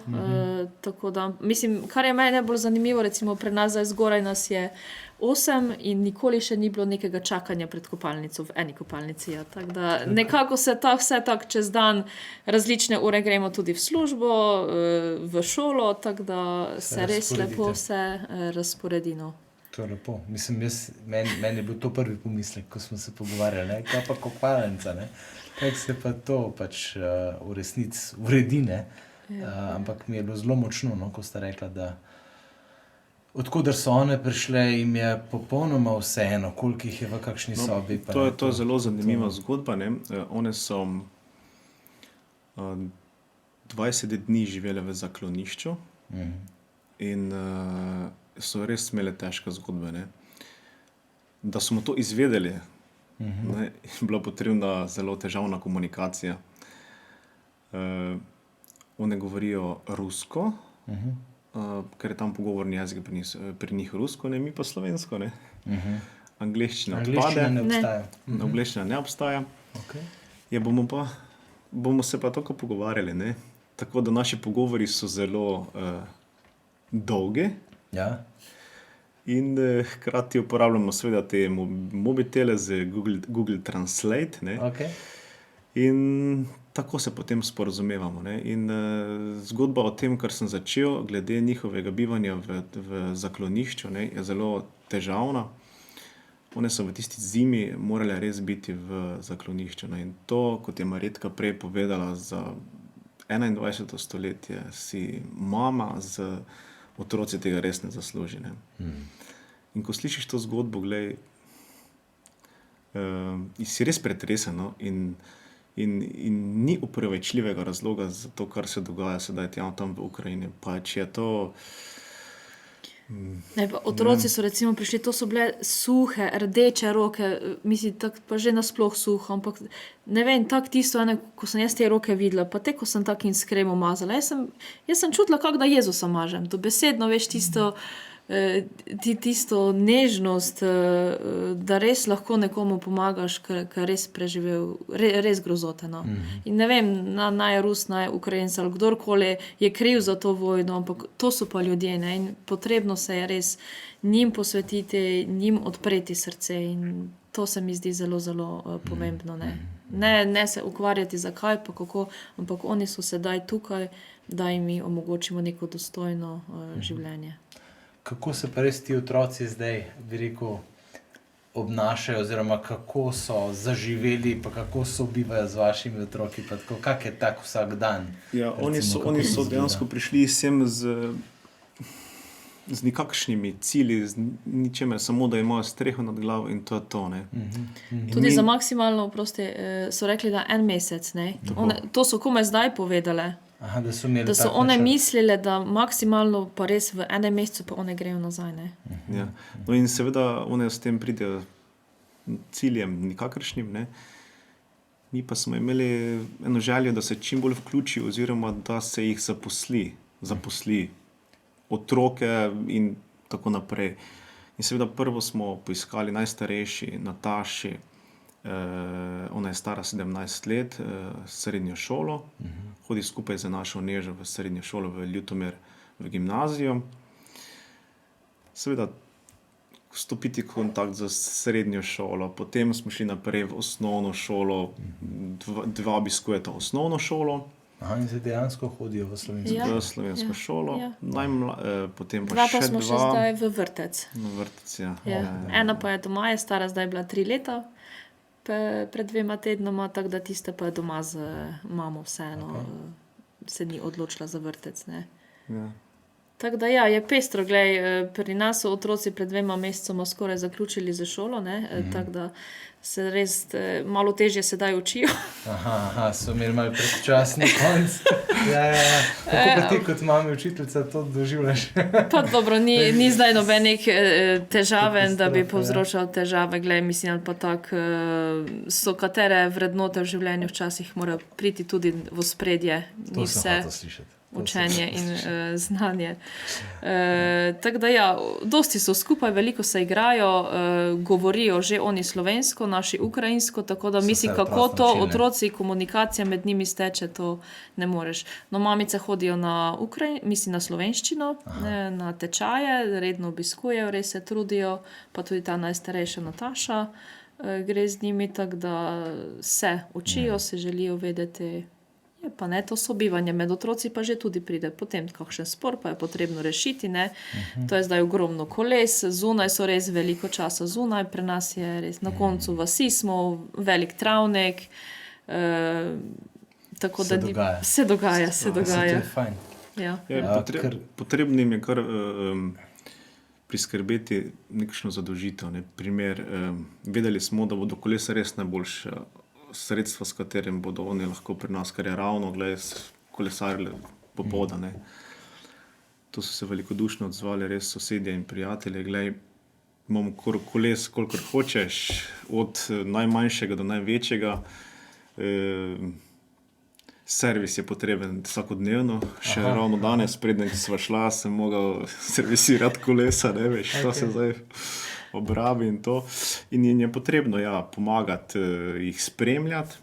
tako da, mislim, kar je meni najbolj zanimivo, recimo pri nas zdaj zgoraj nas je 8 in nikoli še ni bilo nekega čakanja pred kopalnico v eni kopalnici, ja, tako da nekako se vse tako čez dan različne ure gremo tudi v službo, v šolo, tako da se res lepo vse razporedi, no. To je lepo. Mislim, meni je bil to prvi pomislek, ko smo se pogovarjali, ne? Kaj pa kopalnica, ne? Kako se pa to pač v resnici uredi, ne? Ampak mi je bilo zelo močno, no, ko sta rekla, da odkudar so one prišle, jim je popolnoma vseeno, koliko jih je v kakšni sobi. Pa to je zelo zanimiva zgodba, ne? One so 20 dni živele v zaklonišču in so res imele težke zgodbe. Ne? Da smo to izvedeli, ne, je bila potrebna zelo težavna komunikacija. One govorijo rusko, ker je tam pogovorni jezik pri njih rusko, ne, mi pa slovensko. Ne? Angleščina odpade. Angleščina ne obstaja. Okay. Ja, bomo se pa tako pogovarjali. Ne? Tako da naši pogovori so zelo dolgi. Ja. In hkrati uporabljamo seveda te mobitele z Google Translate, ne. Okay. In tako se potem sporazumevamo, ne. In zgodba o tem, kar sem začel, glede njihovega bivanja v zaklonišču, ne, je zelo težavna. One so v tisti zimi morale res biti v zaklonišču, ne. In to, kot je Marjetka prej povedala, za 21. stoletje si mama z otroci tega res ne zasluži, ne. In ko slišiš to zgodbo, glej, si res pretresen, no, in ni opravičljivega razloga za to, kar se dogaja sedaj tam v Ukrajini. Pa če je to... Ne, pa otroci so recimo prišli, to so bile suhe, rdeče roke, mislim, tak, pa že nasploh suho, ampak ne vem, tako tisto, ko sem jaz te roke videla, pa te, ko sem takim s kremo mazala, jaz sem čutila, kako da Jezusa mažem, dobesedno, veš, tisto nežnost, da res lahko nekomu pomagaš, ker res preživel, res grozote, no. In ne vem, naj Rus, naj Ukrajinec ali kdorkoli je kriv za to vojno, ampak to so pa ljudje, ne, in potrebno se je res njim posvetiti, njim odpreti srce in to se mi zdi zelo, zelo pomembno, ne. Ne se ukvarjati zakaj pa kako, ampak oni so sedaj tukaj, da jim mi omogočimo neko dostojno življenje. Kako se pa res ti otroci zdaj, bi rekel, obnašajo oziroma kako so zaživeli, pa kako sobivajo z vašimi otroki, pa tako, kak je tak vsak dan? Ja, oni so dejansko prišli sem z nikakšnimi cilji, z ničemer, samo da imajo streho nad glavo in to je to, ne. Tudi za maksimalno, so rekli, da 1 mesec, ne. To so komaj zdaj povedale. Aha, da so imeli da so one mislile, da maksimalno pa res v 1 mesecu pa one grejo nazaj, ne. Ja. No in seveda one s tem pridejo ciljem nikakršnim, ne. Mi pa smo imeli eno željo, da se čim bolj vključi oziroma da se jih zaposli otroke in tako naprej. In seveda prvo smo poiskali najstarejši Nataši, ona je stara 17 let, srednjo šolo, hodi skupaj z našo Nežo v srednjo šolo v Ljutomer v gimnazijo. Seveda stopiti v kontakt z srednjo šolo, potem smo šli naprej v osnovno šolo, dva obiskujeta osnovno šolo. Aha, in se dejansko hodijo v slovensko šolo. Potem pa dva pa smo še zdaj v vrtec. V vrtec, ja. Ena pa je doma, je stara zdaj bila 3 leta, pred 2 tednoma, tako da tiste pa je doma z mamo vseeno, se ni odločila za vrtec, ne. Ja. Tako da ja, je pestro, glej, pri nas so otroci pred 2 mesecoma skoraj zaključili za šolo, ne, tako da se res malo težje sedaj učijo. Aha, so imeli malo predčasni konc. Ja. Kako pa ti kot mami učiteljica to doživljaš? Pa dobro, ni zdaj nobenih težaven, da bi povzročal težave, glej, mislim, ali pa tako, so katere vrednote v življenju včasih morajo priti tudi v ospredje. To sem hotel slišati. Učenje in znanje. Tako da ja, dosti so skupaj, veliko se igrajo, govorijo že oni slovensko, naši ukrajinsko, tako da misli, kako to otroci, komunikacija med njimi steče, to ne moreš. No, mamice hodijo na slovenščino, na tečaje, redno obiskujejo, res se trudijo, pa tudi ta najstarejša Nataša gre z njimi, tako da se učijo, se želijo vedeti. Je pa ne, to sobivanje med otroci pa že tudi pride potem kakšen spor, pa je potrebno rešiti, ne. To je zdaj ogromno koles, zunaj so res veliko časa zunaj, pri nas je res na koncu vasi smo, velik travnik, tako da se dogaja. To je fajn. Ja. Potrebno jim je kar priskrbeti nekakšno zadolžitev, ne. Primer, vedeli smo, da bodo kolesa res najboljša sredstva, s katerim bodo oni lahko pri nas, kar je ravno, kolesarili popoldan, ne. To so se velikodušno odzvali res sosedje in prijatelje, imamo koles, kolikor hočeš, od najmanjšega do največjega, servis je potreben vsakodnevno, še ravno danes, preden sva šla, sem mogel servisirati kolesa, ne veš, to se zdaj obrabi in to. In jim je potrebno, ja, pomagati, jih spremljati.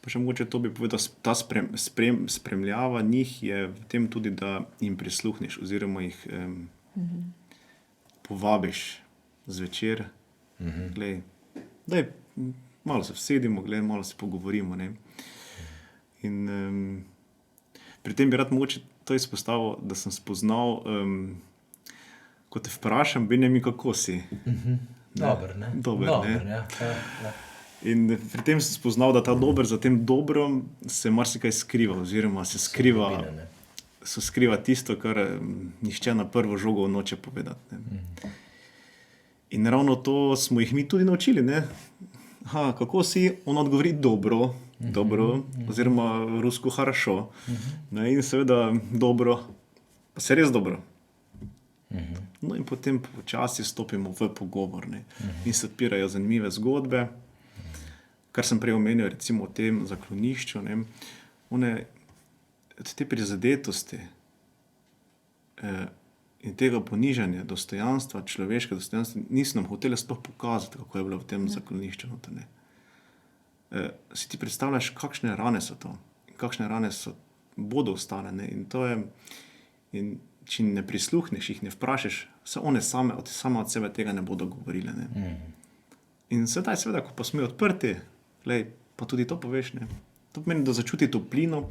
Pa še mogoče to bi povedal, ta spremljava njih je v tem tudi, da jim prisluhneš oziroma jih povabiš zvečer, glej, daj, malo se vsedimo, glej, malo se pogovorimo. Ne? In pri tem bi rad mogoče to izpostavil, da sem spoznal, ko te vprašam, Benjamin, kako si? Dober, ne? Dober, ne? Ja. In pri tem sem spoznal, da ta dober za tem dobrom se marsikaj skriva, oziroma se skriva tisto, kar nihče na prvo žogo noče povedati. Ne? In ravno to smo jih mi tudi naučili. Ne? Kako si? On odgovori dobro, oziroma rusko harašo. Ne? In seveda dobro, pa se res dobro. No in potem počasi stopimo v pogovor, ne? In se odpirajo zanimive zgodbe. Kar sem prej omenil, recimo o tem zaklonišču, ne, te prizadetosti in tega ponižanja, dostojanstva, človeške dostojanstva, niso nam hoteli sploh pokazati, kako je bilo v tem zaklonišču. Si ti predstavljaš, kakšne rane so to, kakšne rane bodo ostale. Ne? In to je, in če ne prisluhneš, jih ne vprašaš, se one same od sebe tega ne bodo govorile. Ne? In sedaj, seveda, ko pa smo odprti, lej, pa tudi to poveš, ne? To pomeni, da začuti toplino,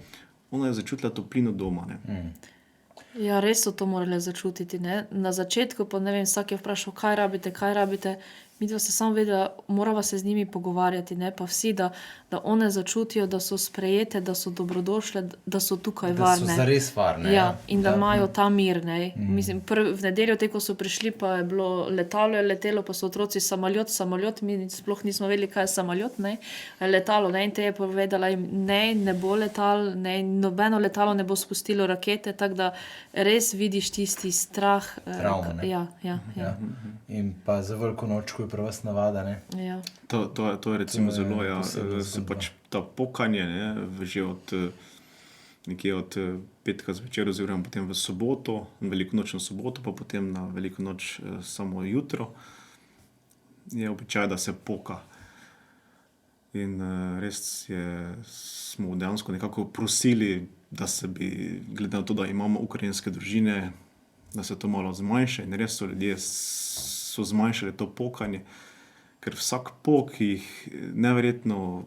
ona je začutila toplino doma. Ne? Ja, res so to morali začutiti. Ne? Na začetku pa ne vem, vsak je vprašal, kaj rabite. Mi dva se samo vedela, morava se z njimi pogovarjati, ne? Pa vsi, da one začutijo, da so sprejete, da so dobrodošle, da so tukaj varne. Da so zares varne. Ja, in da imajo ta mir. Ne? Mislim, v nedeljo, ko so prišli, pa je bilo letalo, je letelo, pa so otroci samoljot, mi sploh nismo vedeli, kaj je samoljot, ne? Letalo, ne? In te je povedala jim, ne bo letal, ne? Nobeno letalo ne bo spustilo rakete, tako da res vidiš tisti strah. Travmo, ne? Ja. In pa za veliko noč, ko je pri vas navada, ne? Ja. To je recimo zelo, se pač ta pokanje, ne, že nekje od petka zvečer, oziroma potem v soboto, velikonočno soboto, pa potem na veliko noč samo jutro, je običaj, da se poka. In res smo dejansko nekako prosili, da se bi, glede na to, da imamo ukrajinske družine, da se to malo zmanjša, in res so ljudje zmanjšali to pokanje, ker vsak pok jih neverjetno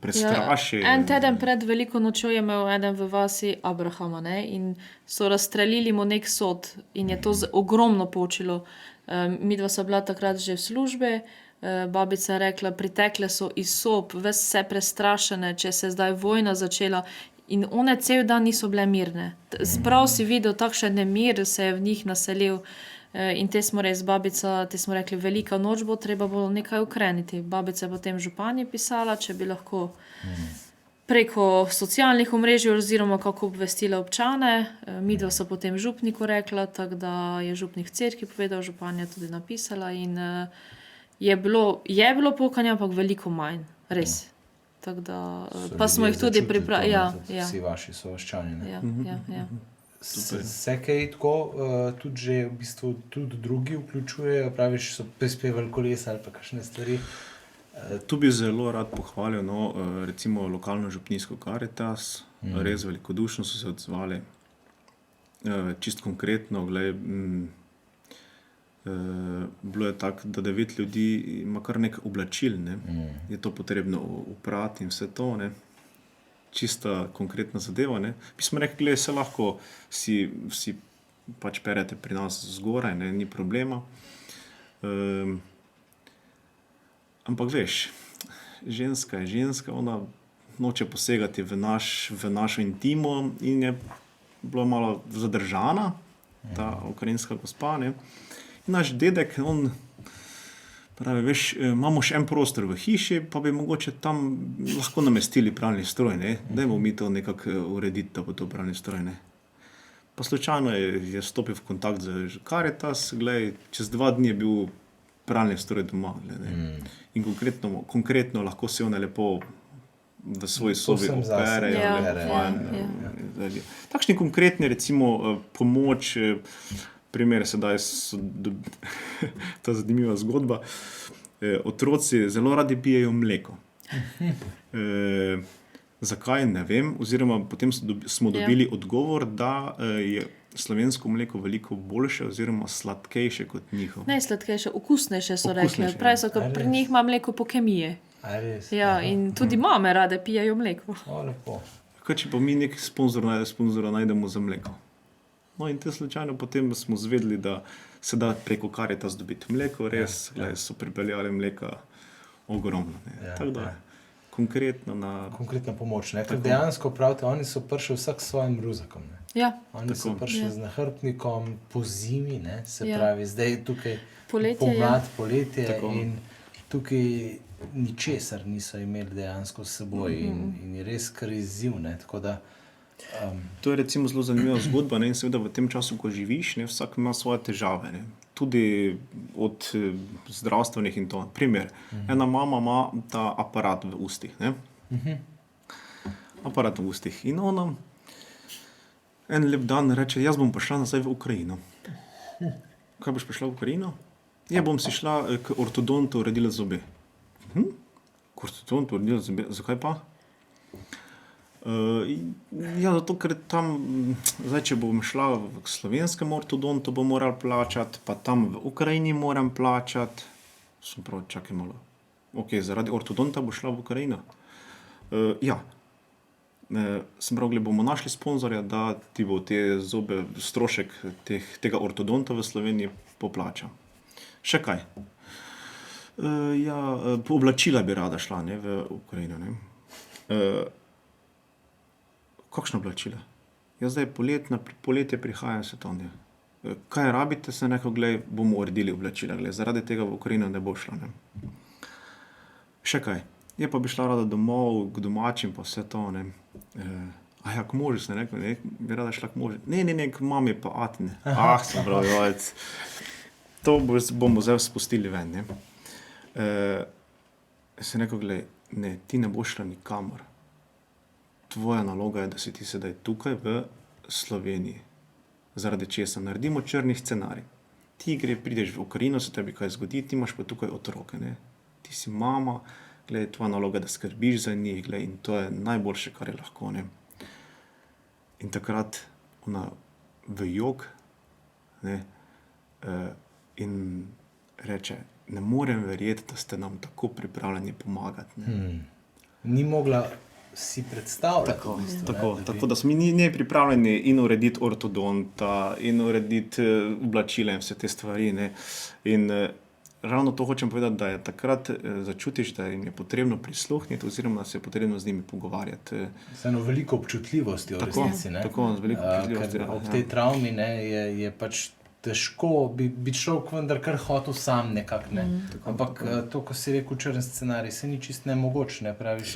prestraši. Ja, en teden pred veliko nočjo je imel eden v vasi Abrahama, ne? In so razstrelili mu nek sod in je to ogromno počilo. Midva so bila takrat že v službe, babica je rekla, pritekle so iz sob, vse prestrašene, če se je zdaj vojna začela. In one cel dan niso bile mirne. Sprav si videl, takšen nemir se je v njih naselil. In te smo res, babica, te smo rekli, velika noč bo, treba bo nekaj ukreniti. Babica je potem županji pisala, če bi lahko preko socialnih omrežij oziroma kako obvestila občane. Midva so potem župniku rekla, tako da je župnik v cerkvi povedal, županja tudi napisala in je bilo pokanja, ampak veliko manj, res. Tako da, pa smo jih tudi pripravili. Ja. Vsi vaši sovaščani, ne? Ja. Se kaj tako tudi že v bistvu tudi drugi vključujejo, praviš, so prispevali kolesa ali pa kakšne stvari? Tu bi zelo rad pohvalil, recimo lokalno župnijsko Karitas, res velikodušno so se odzvali. Čist konkretno, bilo je tako, da 9 ljudi ima kar nekaj oblačil, ne? Je to potrebno uprati in vse to, ne? Čista konkretna zadeva. Ne? Mi smo rekli, se lahko si pač perete pri nas zgoraj, ne? Ni problema. Ampak veš, ženska je ženska, ona noče posegati v našo intimo in je bila malo zadržana, ta ukrajinska gospa. Ne? In naš dedek, on pravi, veš, imamo še en prostor v hiši, pa bi mogoče tam lahko namestili pralni stroj, ne? Dajmo mi to nekako urediti, da bo to pralni stroj, ne? Pa slučajno je stopil v kontakt z Karitas, čez 2 dni je bil pralni stroj doma, in konkretno lahko se one lepo v svoji sobi operejo. Takšni konkretni, recimo, pomoč, primer sedaj ta zanimiva zgodba. Otroci zelo radi pijejo mleko. Zakaj, ne vem, oziroma potem smo dobili odgovor, da je slovensko mleko veliko boljše oziroma sladkejše kot njihovo. Najsladkejše, okusnejše so rekli. Okusnejše, Pravi so, A ker pri res? njih ima mleko po kemiji. A res? Ja, in tudi mame rade pijejo mleko. O, lepo. Kaj če pa mi nek sponzora najdemo za mleko? No in te slučajno potem smo zvedeli, da se da preko Caritas dobiti mleko, res, so pripeljali mleka ogromno. Ja, Tako da ja. konkretno na... Konkretna pomoč. Ne? Ker dejansko pravite, oni so prišli vsak s svojim ruzakom. Ne? Ja, Oni so prišli z nahrbtnikom po zimi, ne? Se Ja. pravi, zdaj tukaj Poletje, pomlad, poletje Tako. in tukaj ničesar niso imeli dejansko s seboj in je res kar izziv. Ne? Tako da, To je recimo zelo zanimiva zgodba, ne? In seveda v tem času, ko živiš, ne, vsak ima svoje težave, ne? Tudi od zdravstvenih in to. Primer, ena mama ima ta aparat v ustih, ne? Aparat v ustih in ona en lep dan reče, jaz bom prišla nazaj v Ukrajino. Kaj boš prišla v Ukrajino? Ja, bom si šla k ortodontu uredila zobe. K ortodontu uredila zobe, zakaj pa? Ja, zato ker tam, zdaj, če bom šla k slovenskemu ortodontu, bom moral plačati, pa tam v Ukrajini moram plačati. Sem prav, čakaj malo. Ok, zaradi ortodonta bo šla v Ukrajino? Ja. Sem prav, bomo našli sponzorja, da ti bo te zobe, strošek tega ortodonta v Sloveniji poplačal. Še kaj? Ja, po oblačila bi rada šla, ne, v Ukrajino, ne. Kakšno oblačila? Ja, zdaj poletje prihaja svetovne. Kaj rabite, se neko, bomo uredili oblačila, zaradi tega v Ukrajino ne bo šla, ne. Še kaj? Je pa bi šla rada domov, k domačim, pa vse to, ne. Ja, k možu sem rekel, ne, bi rada šla k možu. Ne, k mami pa ati, ne. Sem prav, jojec. To bomo zdaj spustili ven, ne. Sem rekel, ne, ti ne boš šla nikamor. Tvoja naloga je, da si ti sedaj tukaj v Sloveniji. Zaradi česa naredimo črni scenarij. Ti prideš v Ukrajino, se tebi kaj zgodi, ti imaš pa tukaj otroke, ne. Ti si mama, tvoja naloga je, da skrbiš za njih, in to je najboljše, kar je lahko, ne. In takrat ona v jok, ne, in reče, ne morem verjeti, da ste nam tako pripravljeni pomagati, ne. ni mogla si predstavljati. Tako da smo mi ne pripravljeni in urediti ortodonta, in urediti oblačila in vse te stvari, ne. In ravno to hočem povedati, da je takrat začutiš, da jim je potrebno prisluhniti oziroma da se je potrebno z njimi pogovarjati. Z eno veliko občutljivosti v resnici, ne. Tako, z veliko občutljivosti. Ker ob tej travmi, ne, je pač težko, bi človek vendar kar hotel sam nekako, ne. Ampak to, ko si rekel črn scenarij, se ni čist nemogoč, ne, praviš.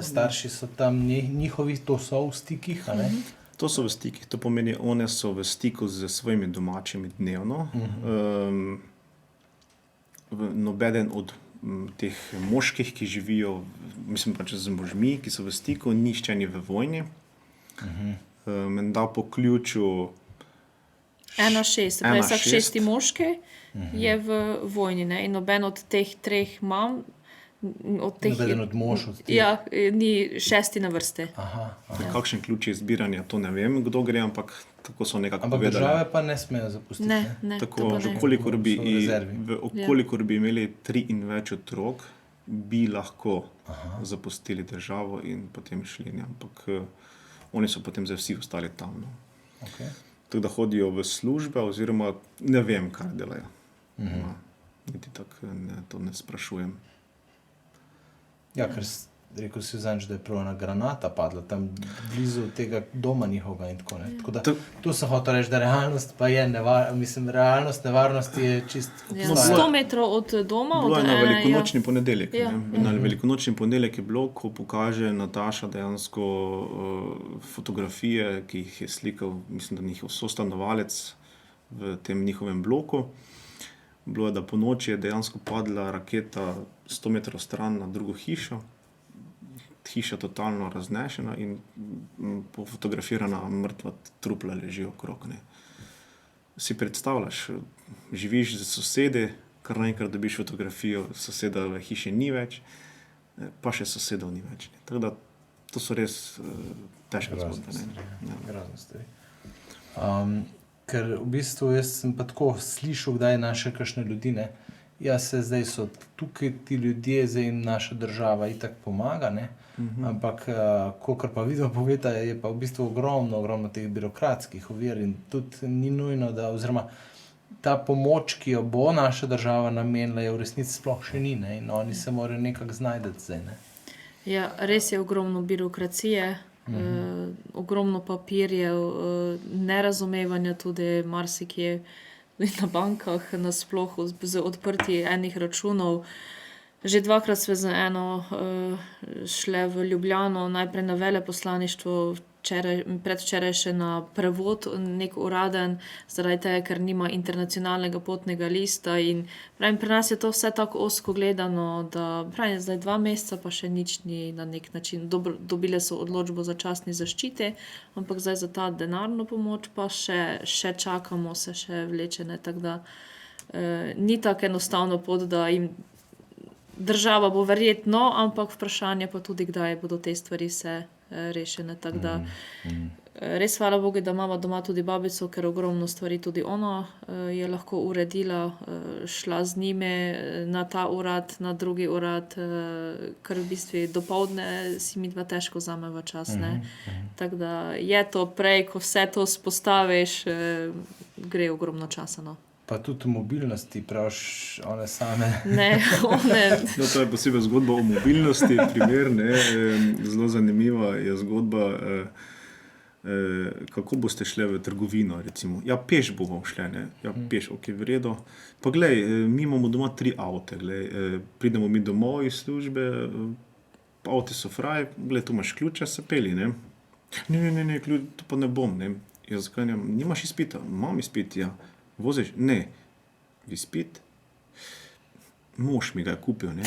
Starši so tam, njihovi to so v stikih, a ne. To so v stikih, to pomeni, one so v stiku z svojimi domačimi dnevno. Nobeden od teh moških, ki živijo, mislim pač z možmi, ki so v stiku, nišče ni v vojni. Menda po ključu 1,6, pravi vsak 1,6. 6. moški je v vojni, ne? In noben od teh treh mam, Nobeden od mož od teh. Ja, ni 6. na vrsti. Kakšen ključ je zbiranja, to ne vem, kdo gre, ampak tako so nekako Ampak povedali. države pa ne smejo zapustiti. Ne, Tako, to pa ne. Okolikor bi imeli 3 in več otrok, bi lahko zapustili državo in potem šli, ne? Ampak oni so potem zdaj vsi ostali tam, no. Okay. Tako da hodijo v službe oziroma ne vem, kaj delajo. Niti tako to ne sprašujem. Ja, ker rekel si vzanč, da je prav ena granata padla tam blizu tega doma njihovega in tako, ne. Tako da to sem hotel reči, da realnost pa je realnost nevarnosti je čist... Ja, 100 metrov od doma. Bilo je na velikonočni ponedeljek. Ja. Na velikonočni ponedeljek je bilo, ko pokaže Nataša dejansko fotografije, ki jih je slikal, mislim, da njihov sostanovalec v tem njihovem bloku. Bilo je, da po noči je dejansko padla raketa 100 metrov stran na drugo hišo. Hiša totalno raznešena in pofotografirana mrtva trupla leži okrog, ne. Si predstavljaš, živiš z sosedi, kar naenkrat dobiš fotografijo, soseda v hiši ni več, pa še sosedov ni več, ne. Tako da to so res težke zgodbe. Grozne stvari. Ker v bistvu jaz sem pa tako slišal, kdaj je naše kakšne ljudi, ne. Ja, zdaj so tukaj ti ljudje, zdaj jim naša država itak pomaga, ne. Ampak, kakor pa vidva poveta, je pa v bistvu ogromno teh birokratskih ovir in tudi ni nujno, da oziroma ta pomoč, ki jo bo naša država namenila, je v resnici sploh še ni, ne, in oni se morajo nekako znajti zdaj, ne. Ja, res je ogromno birokracije, ogromno papirjev, nerazumevanja tudi marsikje na bankah, nasploh z odprti enih računov. Že 2-krat sva z eno šle v Ljubljano, najprej na veleposlaništvo, predvčeraj še na prevod nek uraden, zaradi tega, ker nima internacionalnega potnega lista in pravim, pri nas je to vse tako ozko gledano, da pravim, zdaj 2 meseca pa še nič ni na nek način. Dobile so odločbo začasne zaščite, ampak zdaj za ta denarno pomoč pa še čakamo, se še vleče, ne, tako da ni tako enostavno pot, da jim država bo verjetno, ampak vprašanje pa tudi, kdaj bodo te stvari se rešene, tako da res hvala Bogu, da imamo doma tudi babico, ker ogromno stvari tudi ona je lahko uredila, šla z njimi na ta urad, na drugi urad, ker v bistvu dopoldne si midva težko vzameva čas, ne. Tako da je to prej, ko vse to spostaviš, gre ogromno časa, no. Pa tudi mobilnosti, praviš, one same. Ne, one... No, to je posebej zgodba o mobilnosti, primer, ne, zelo zanimiva je zgodba, kako boste šli v trgovino, recimo. Ja, peš bomo šli, ne, ja, peš, ok, v redu. Pa glej, mi imamo doma 3 avte, glej, pridemo mi domov iz službe, avti so fraj, glej, tu imaš ključe, se peli, ne. Ne, to pa ne bom, ne. Jaz sklanjam, nimaš izpita? Imam izpit, ja. Voziš? Ne. Izpit? Mož mi ga je kupil, ne.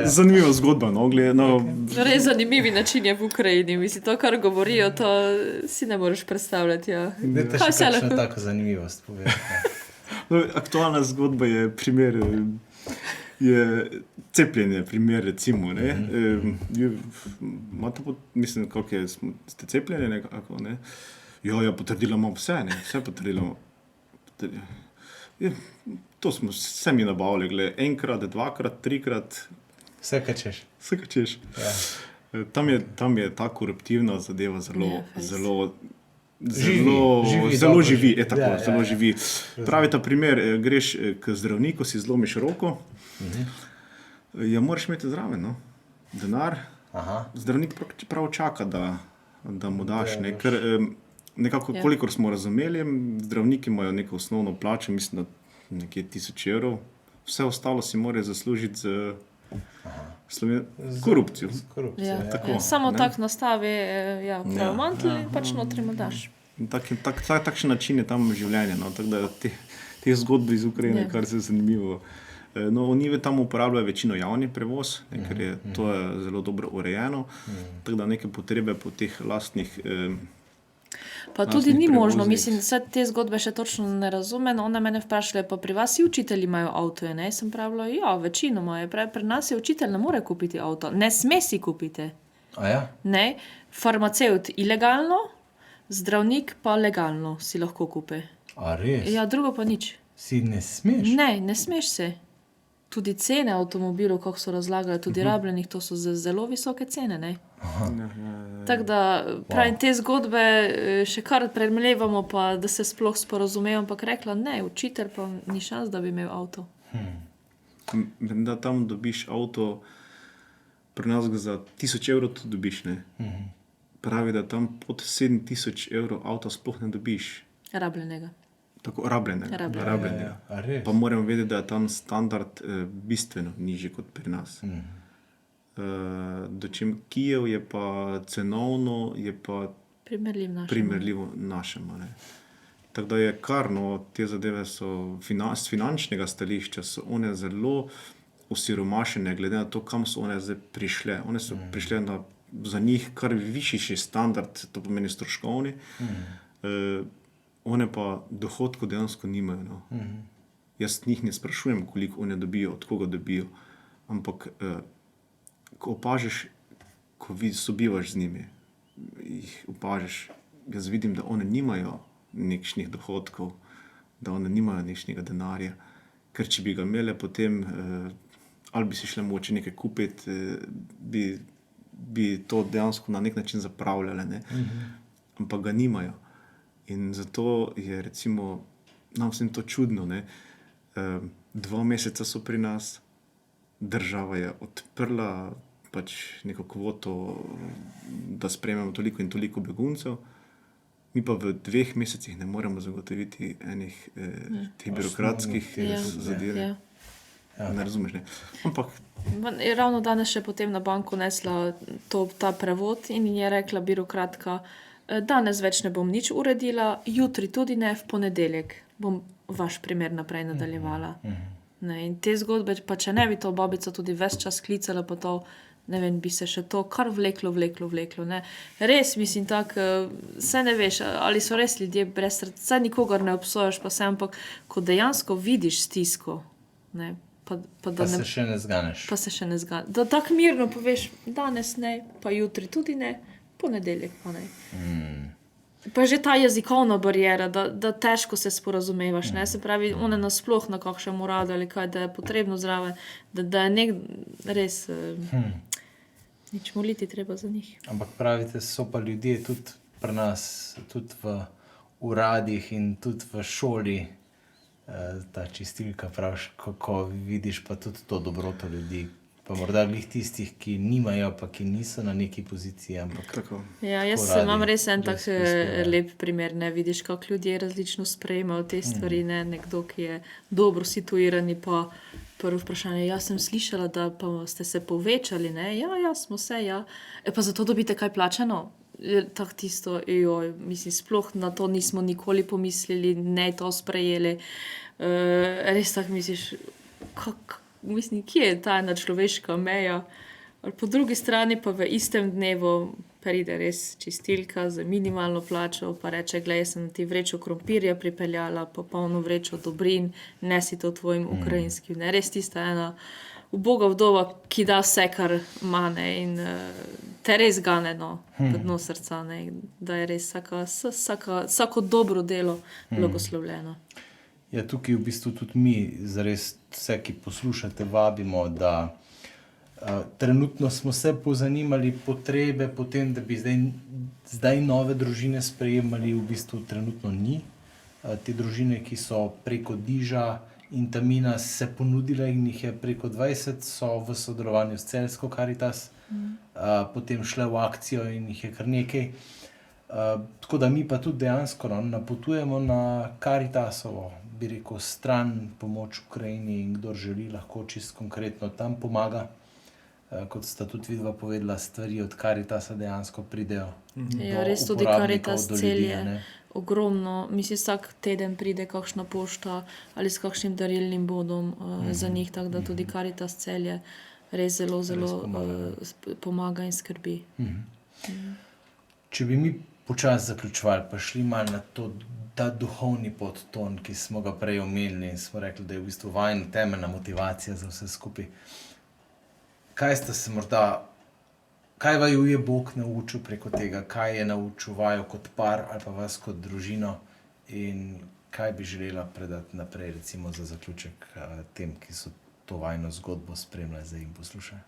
Zanimiva zgodba, no, Res zanimivi način je v Ukrajini, mislim, to, kar govorijo, to si ne moreš predstavljati, ja. Dajte še kakšno tako zanimivost povedati. Aktualna zgodba je primer, je cepljenje, primer, recimo, ne. Mislim, koliko ste cepljeni, nekako, ne. Ja, potrdila imam vse, ne, vse potrdila imam. To smo vse mi nabavili, gled, 1-krat, 2-krat, 3-krat. Vse, kaj češ. Vse, kaj češ. Ja. Tam je ta koruptivna zadeva zelo živi, zelo živi. Pravi ta primer, greš k zdravniku, si zlomiš roko, ja, moraš imeti zraven, no, denar. Zdravnik prav čaka, da mu daš, ne, ker nekako, kolikor smo razumeli, zdravniki imajo neko osnovno plačo, mislim, da nekje 1000 evrov, vse ostalo si morajo zaslužiti z korupcijo. Samo tako nastavi, prav mantel in pač notri mu daš. Takšen način je tam življenje, no, tako da te zgodbe iz Ukrajine, kar se je zanimivo. No, oni tam uporabljajo večino javni prevoz, ker je to zelo dobro urejeno, tako da neke potrebe po teh lastnih pa tudi ni možno, mislim, vse te zgodbe še točno ne razumem. Ona mene vprašala, pa pri vas učitelji imajo avtoje, ne? Sem pravila, ja, večinoma je. Pri nas je učitelj ne more kupiti avto. Ne sme si kupiti. Ne? Farmacevt ilegalno, zdravnik pa legalno si lahko kupi. A res? Ja, drugo pa nič. Si ne smeš? Ne smeš si. Tudi cene avtomobilov, kako so razlagali, tudi rabljenih, to so zelo visoke cene, ne? Tako da, pravim, te zgodbe še kar premlevamo, pa da se sploh sporazumejo, ampak rekla, ne, učitelj pa ni šans, da bi imel avto. Da tam dobiš avto, pri nas ga za 1000 evrov tudi dobiš, ne? Pravi, da tam pod 7000 evrov avto sploh ne dobiš. Rabljenega. Tako, rabljenega. Pa moram vedeti, da je tam standard bistveno nižji kot pri nas. Dočim Kijev je pa cenovno, je pa primerljivo našemu. Tako da je kar, no, te zadeve so z finančnega stališča, so one zelo osiromašene, glede na to, kam so one zdaj prišle. One so prišle na za njih kar višji standard, to pomeni stroškovni. One pa dohodkov dejansko nimajo. No. Jaz njih ne sprašujem, koliko oni dobijo, od koga dobijo, ampak ko opažiš, ko sobivaš z njimi, jih opažiš, jaz vidim, da oni nimajo nekšnih dohodkov, da oni nimajo nekšnega denarja, ker če bi ga imele potem, ali bi si šle mogoče nekaj kupiti, bi to dejansko na nek način zapravljale, ne? Ampak ga nimajo. In zato je recimo nam vsem to čudno, ne? 2 meseca so pri nas, država je odprla pač neko kvoto, da sprejmemo toliko in toliko beguncev, mi pa v 2 mesecih ne moremo zagotoviti enih teh birokratskih zadev. Ne razumeš, ne? Ampak Je ravno danes še potem na banko nesla ta prevod in je rekla birokratka, danes več ne bom nič uredila, jutri tudi ne, v ponedeljek bom vaš primer naprej nadaljevala. Ne, in te zgodbe, pa če ne bi to babica tudi ves čas klicala, pa to, ne vem, bi se še to kar vleklo, ne. Res, mislim, se ne veš, ali so res ljudje brez srca, saj nikogar ne obsojaš, pa se, ampak ko dejansko vidiš stisko, ne, Pa se še ne zganeš. Pa se še ne zganeš. Da tako mirno poveš, danes ne, pa jutri tudi ne, ponedeljek pa ne. Pa že ta jezikovna barijera, da težko se sporazumevaš, ne, se pravi, one nasploh na kakšnem uradu ali kaj, da je potrebno zraven, da je res, nič moliti treba za njih. Ampak pravite, so pa ljudje tudi pri nas, tudi v uradih in tudi v šoli, ta čistilka, praviš, ko vidiš pa tudi to dobroto ljudi, pa morda glih tistih, ki nimajo, pa ki niso na neki poziciji, ampak tako. Ja, jaz imam res en tak lep primer, ne, vidiš, kako ljudje različno sprejemajo te stvari, ne, nekdo, ki je dobro situirani, pa prvo vprašanje, jaz sem slišala, da pa ste se povečali, ne, ja, smo se, ja, pa zato dobite kaj plačano? Tak tisto, mislim, sploh na to nismo nikoli pomislili, ne to sprejeli. Res tako misliš, mislim, kje je ta ena človeška meja? Po drugi strani pa v istem dnevu pride res čistilka z minimalno plačo, pa reče, glej, sem ti vrečo krompirja pripeljala, pa polno vrečo dobrin, nesi to tvojim ukrajinskim. Ne? Res tista ena uboga vdova, ki da vse, kar ima, ne, in te res gane, no, v dno srca, ne, da je res vsako dobro delo blagoslovljeno. Ja, tukaj v bistvu tudi mi, zares vse, ki poslušate, vabimo, da trenutno smo se pozanimali potrebe potem, da bi zdaj nove družine sprejemali, v bistvu trenutno ni. Te družine, ki so preko Diža in Tamina se ponudile in jih je preko 20, so v sodelovanju s Celjsko Karitas, potem šle v akcijo in jih je kar nekaj. Tako da mi pa tudi dejansko napotujemo na Karitasovo, bi rekel, stran pomoč Ukrajini in kdor želi, lahko čisto konkretno tam pomaga. Kot sta tudi vidva povedala, stvari od Karitasa dejansko pridejo. Ja, res tudi Karitas Celje. Ogromno, mislim, vsak teden pride kakšna pošta ali s kakšnim darilnim bodom za njih, tako da tudi Karitas Celje res zelo pomaga in skrbi. Če bi mi počasi zaključovali, pa šli malo na ta duhovni podton, ki smo ga prej omenili in smo rekli, da je v bistvu vajna temeljna motivacija za vse skupaj. Kaj vaju je Bog naučil preko tega? Kaj je naučil vaju kot par ali pa vas kot družino? In kaj bi želela predati naprej, recimo za zaključek tem, ki so to vajno zgodbo spremljali, zdaj in poslušajo?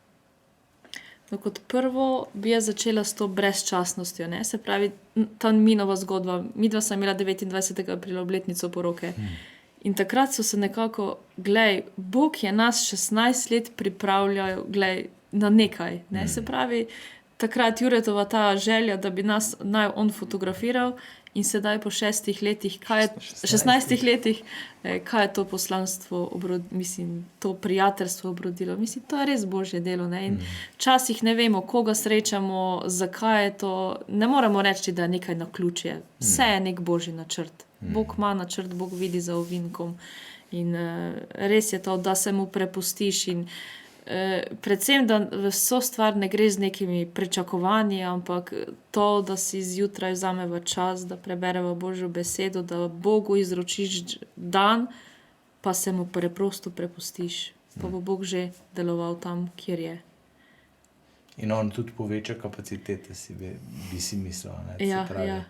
No, kot prvo bi jaz začela s to brezčasnostjo, ne? Se pravi, ta minova zgodba. Midva sem imela 29. aprila obletnico poroke. In takrat so se nekako, Bog je nas 16 let pripravljal, na nekaj, ne, se pravi, takrat Juretova ta želja, da bi nas naj on fotografiral in sedaj po 16 letih, kaj je to poslanstvo, mislim, to prijateljstvo obrodilo, mislim, to je res Božje delo, ne, in včasih ne vemo, koga srečamo, zakaj je to, ne moremo reči, da je nekaj naključje, vse je nek Božji načrt, Bog ima načrt, Bog vidi za ovinkom in res je to, da se mu prepustiš in predvsem, da vso stvar ne gre z nekimi pričakovanji, ampak to, da si zjutraj vzameva čas, da prebereva Božjo besedo, da Bogu izročiš dan, pa se mu preprosto prepustiš, pa bo Bog že deloval tam, kjer je. In on tudi poveča kapacitete, bi si mislil, ne? Se Ja, pravi, ja.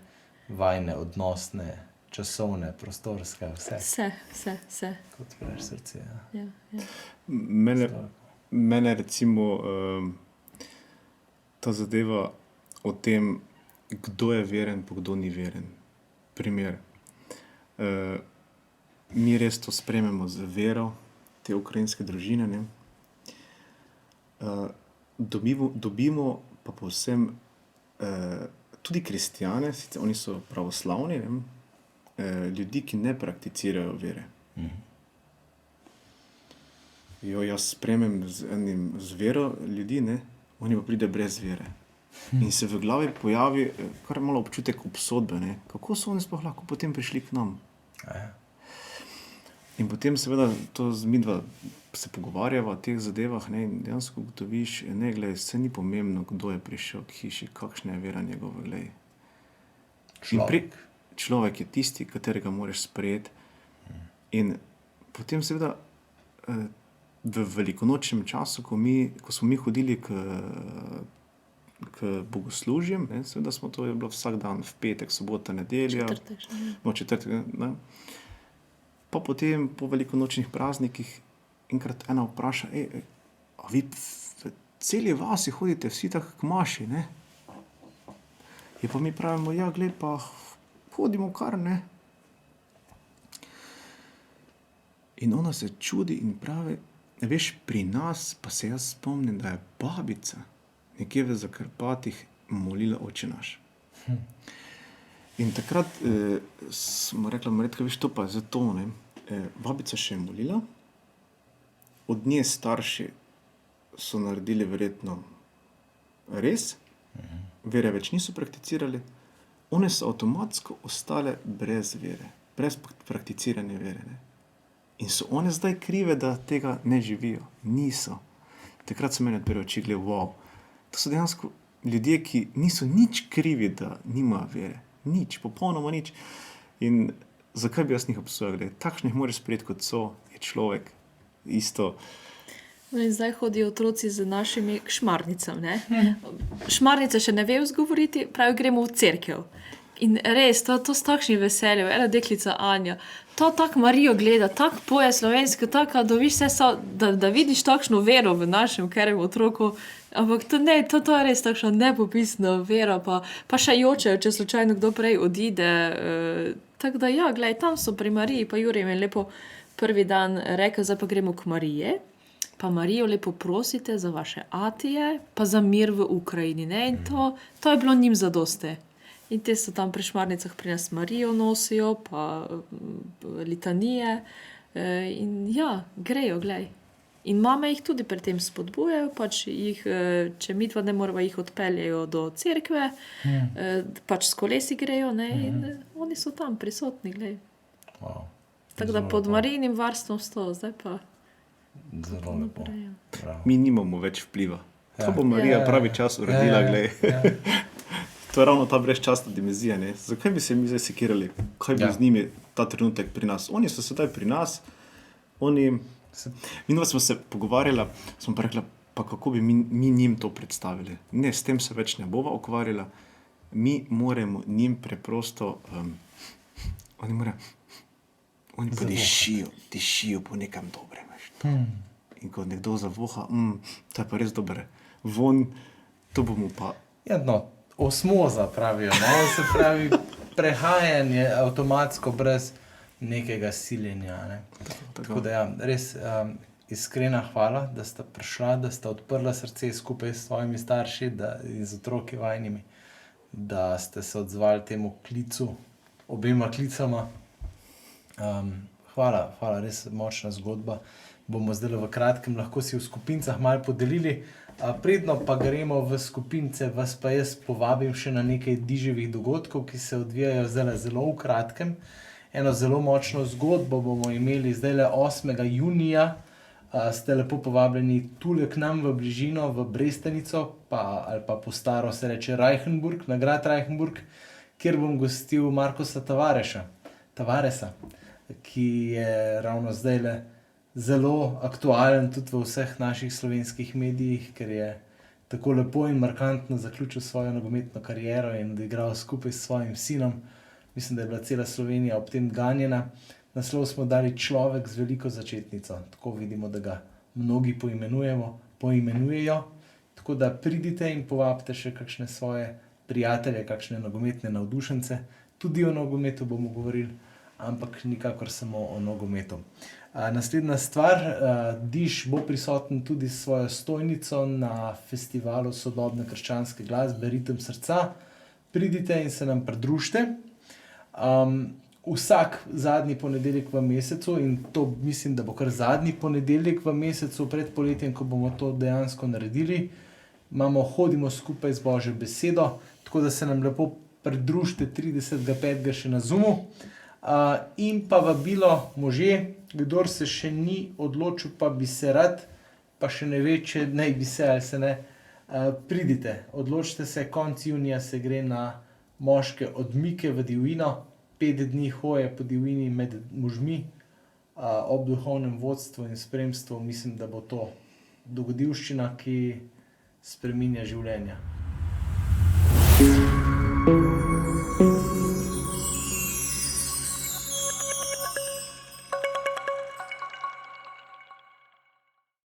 vajne, odnosne, časovne, prostorske, vse, Vse. kot odpreš srce. Ja. Ja. Mene recimo ta zadeva o tem, kdo je veren, pa kdo ni veren. Primer. Mi res to sprememo z vero, te ukrajinske družine. Ne? Dobimo pa povsem tudi kristjane, sicer oni so pravoslavni, ne? Ljudi, ki ne prakticirajo vere. Jo, jaz spremem z vero ljudi, ne? Oni pa pride brez vere. In se v glavi pojavi kar malo občutek obsodbe, ne? Kako so oni sploh lahko potem prišli k nam. In potem seveda to midva se pogovarjava o teh zadevah, ne? In dejansko ugotoviš, ne, glej, vse ni pomembno, kdo je prišel k hiši, kakšna je vera njegova, glej. Človek je tisti, katerega moraš sprejeti. In potem seveda v velikonočnem času, ko smo mi hodili k bogoslužjem, ne, seveda to je bilo vsak dan, v petek, sobota, nedelja, četrtek, ne. Pa potem po velikonočnih praznikih enkrat ena vpraša, a vi v celi vasi hodite vsi tako k maši, ne? Je pa mi pravimo, ja, glej, pa hodimo kar, ne. In ona se čudi in pravi, veš, pri nas, pa se jaz spomnim, da je babica nekje v Zakrpatih molila Oče naš. In takrat smo rekla, Marjetka, veš, to pa je zato, ne. Babica še je molila, od nje starši so naredili verjetno res, vere več niso prakticirali, one so avtomatsko ostale brez vere, brez prakticiranja vere, ne. In so one zdaj krive, da tega ne živijo. Niso. Takrat so meni odprli oči, gled, wow. To so dejansko ljudje, ki niso nič krivi, da nimajo vere. Nič, popolnoma nič. In zakaj bi jaz njih obsojal, gled? Takšnih moraš sprejeti, kot so, je človek. Isto. No in zdaj hodijo otroci z našimi šmarnicami, ne? Šmarnica še ne ve vzgovoriti, pravi, gremo v cerkev. In res, to s takšnim veseljem, ena deklica Anja, to tako Marijo gleda, tako poje slovensko, tako, da vidiš takšno vero v našem kerem otroku, ampak to je res takšna nepopisna vera, pa še jočejo, če slučajno kdo prej odide. Tako da ja, glej, tam so pri Mariji, pa Jurij mi je lepo prvi dan rekel, zdaj pa gremo k Marije, pa Marijo lepo prosite za vaše atije, pa za mir v Ukrajini, ne, in to je bilo njim zadosti. In te so tam pri šmarnicah pri nas Marijo nosijo, pa litanije. In ja, grejo, glej. In mame jih tudi pri tem spodbujajo, pač jih, če midva ne morava, jih odpeljejo do cerkve, pač s kolesi grejo, ne, in oni so tam prisotni, glej. Wow. Tako da pod Marijinim varstvom sto, zdaj pa zelo lepo. Mi nimamo več vpliva. To bo Marija pravi čas uredila, glej. To je ravno ta brezčasna dimenzija, ne. Zakaj bi se mi zdaj sekirali? Kaj bi z njimi ta trenutek pri nas? Oni so sedaj pri nas, Mi smo se pogovarjala, smo pa rekla, pa kako bi mi njim to predstavili. Ne, s tem se več ne bova ukvarjala. Mi moramo njim preprosto, oni pa dišijo po nekam dobrem. In ko nekdo zavoha, to je pa res dober von, to bomo pa... Osmoza pravijo, ne? Se pravi prehajanje avtomatsko brez nekega siljenja, ne? Tako da ja, res iskrena hvala, da sta prišla, da sta odprla srce skupaj s svojimi starši in z otroki vajnimi, da ste se odzvali temu klicu, obema klicama. Hvala, res močna zgodba. Bomo zdaj v kratkem lahko si v skupincah malo podelili. Predno pa gremo v skupince, vas pa jaz povabim še na nekaj diževih dogodkov, ki se odvijajo zdaj zelo v kratkem. Eno zelo močno zgodbo bomo imeli zdaj 8. junija. Ste lepo povabljeni tule k nam v bližino, v Brestanico, ali pa po staro se reče Reichenburg, na grad Reichenburg, kjer bom gostil Markosa Tavaresa. ki je ravno zdaj zelo aktualen tudi v vseh naših slovenskih medijih, ker je tako lepo in markantno zaključil svojo nogometno kariero in odigral skupaj s svojim sinom. Mislim, da je bila cela Slovenija ob tem ganjena. Naslov smo dali Človek z veliko začetnico. Tako vidimo, da ga mnogi poimenujejo. Tako da pridite in povabite še kakšne svoje prijatelje, kakšne nogometne navdušence. Tudi o nogometu bomo govorili, ampak nikakor samo o nogometu. Naslednja stvar, Diš bo prisoten tudi s svojo stojnico na festivalu sodobne krščanske glasbe Ritem srca. Pridite in se nam pridružite. Vsak zadnji ponedeljek v mesecu, in to mislim, da bo kar zadnji ponedeljek v mesecu pred poletjem, ko bomo to dejansko naredili, hodimo skupaj z Božjo besedo, tako da se nam lepo pridružite 30.5. še na Zoomu. In pa vabilo možje, kdor se še ni odločil, pa bi se rad, pa še ne ve, če naj bi se ali se ne, pridite. Odločite se, konec junija se gre na moške odmike v divjino, 5 dni hoje po divjini med možmi, ob duhovnem vodstvu in spremstvu. Mislim, da bo to dogodivščina, ki spreminja življenja.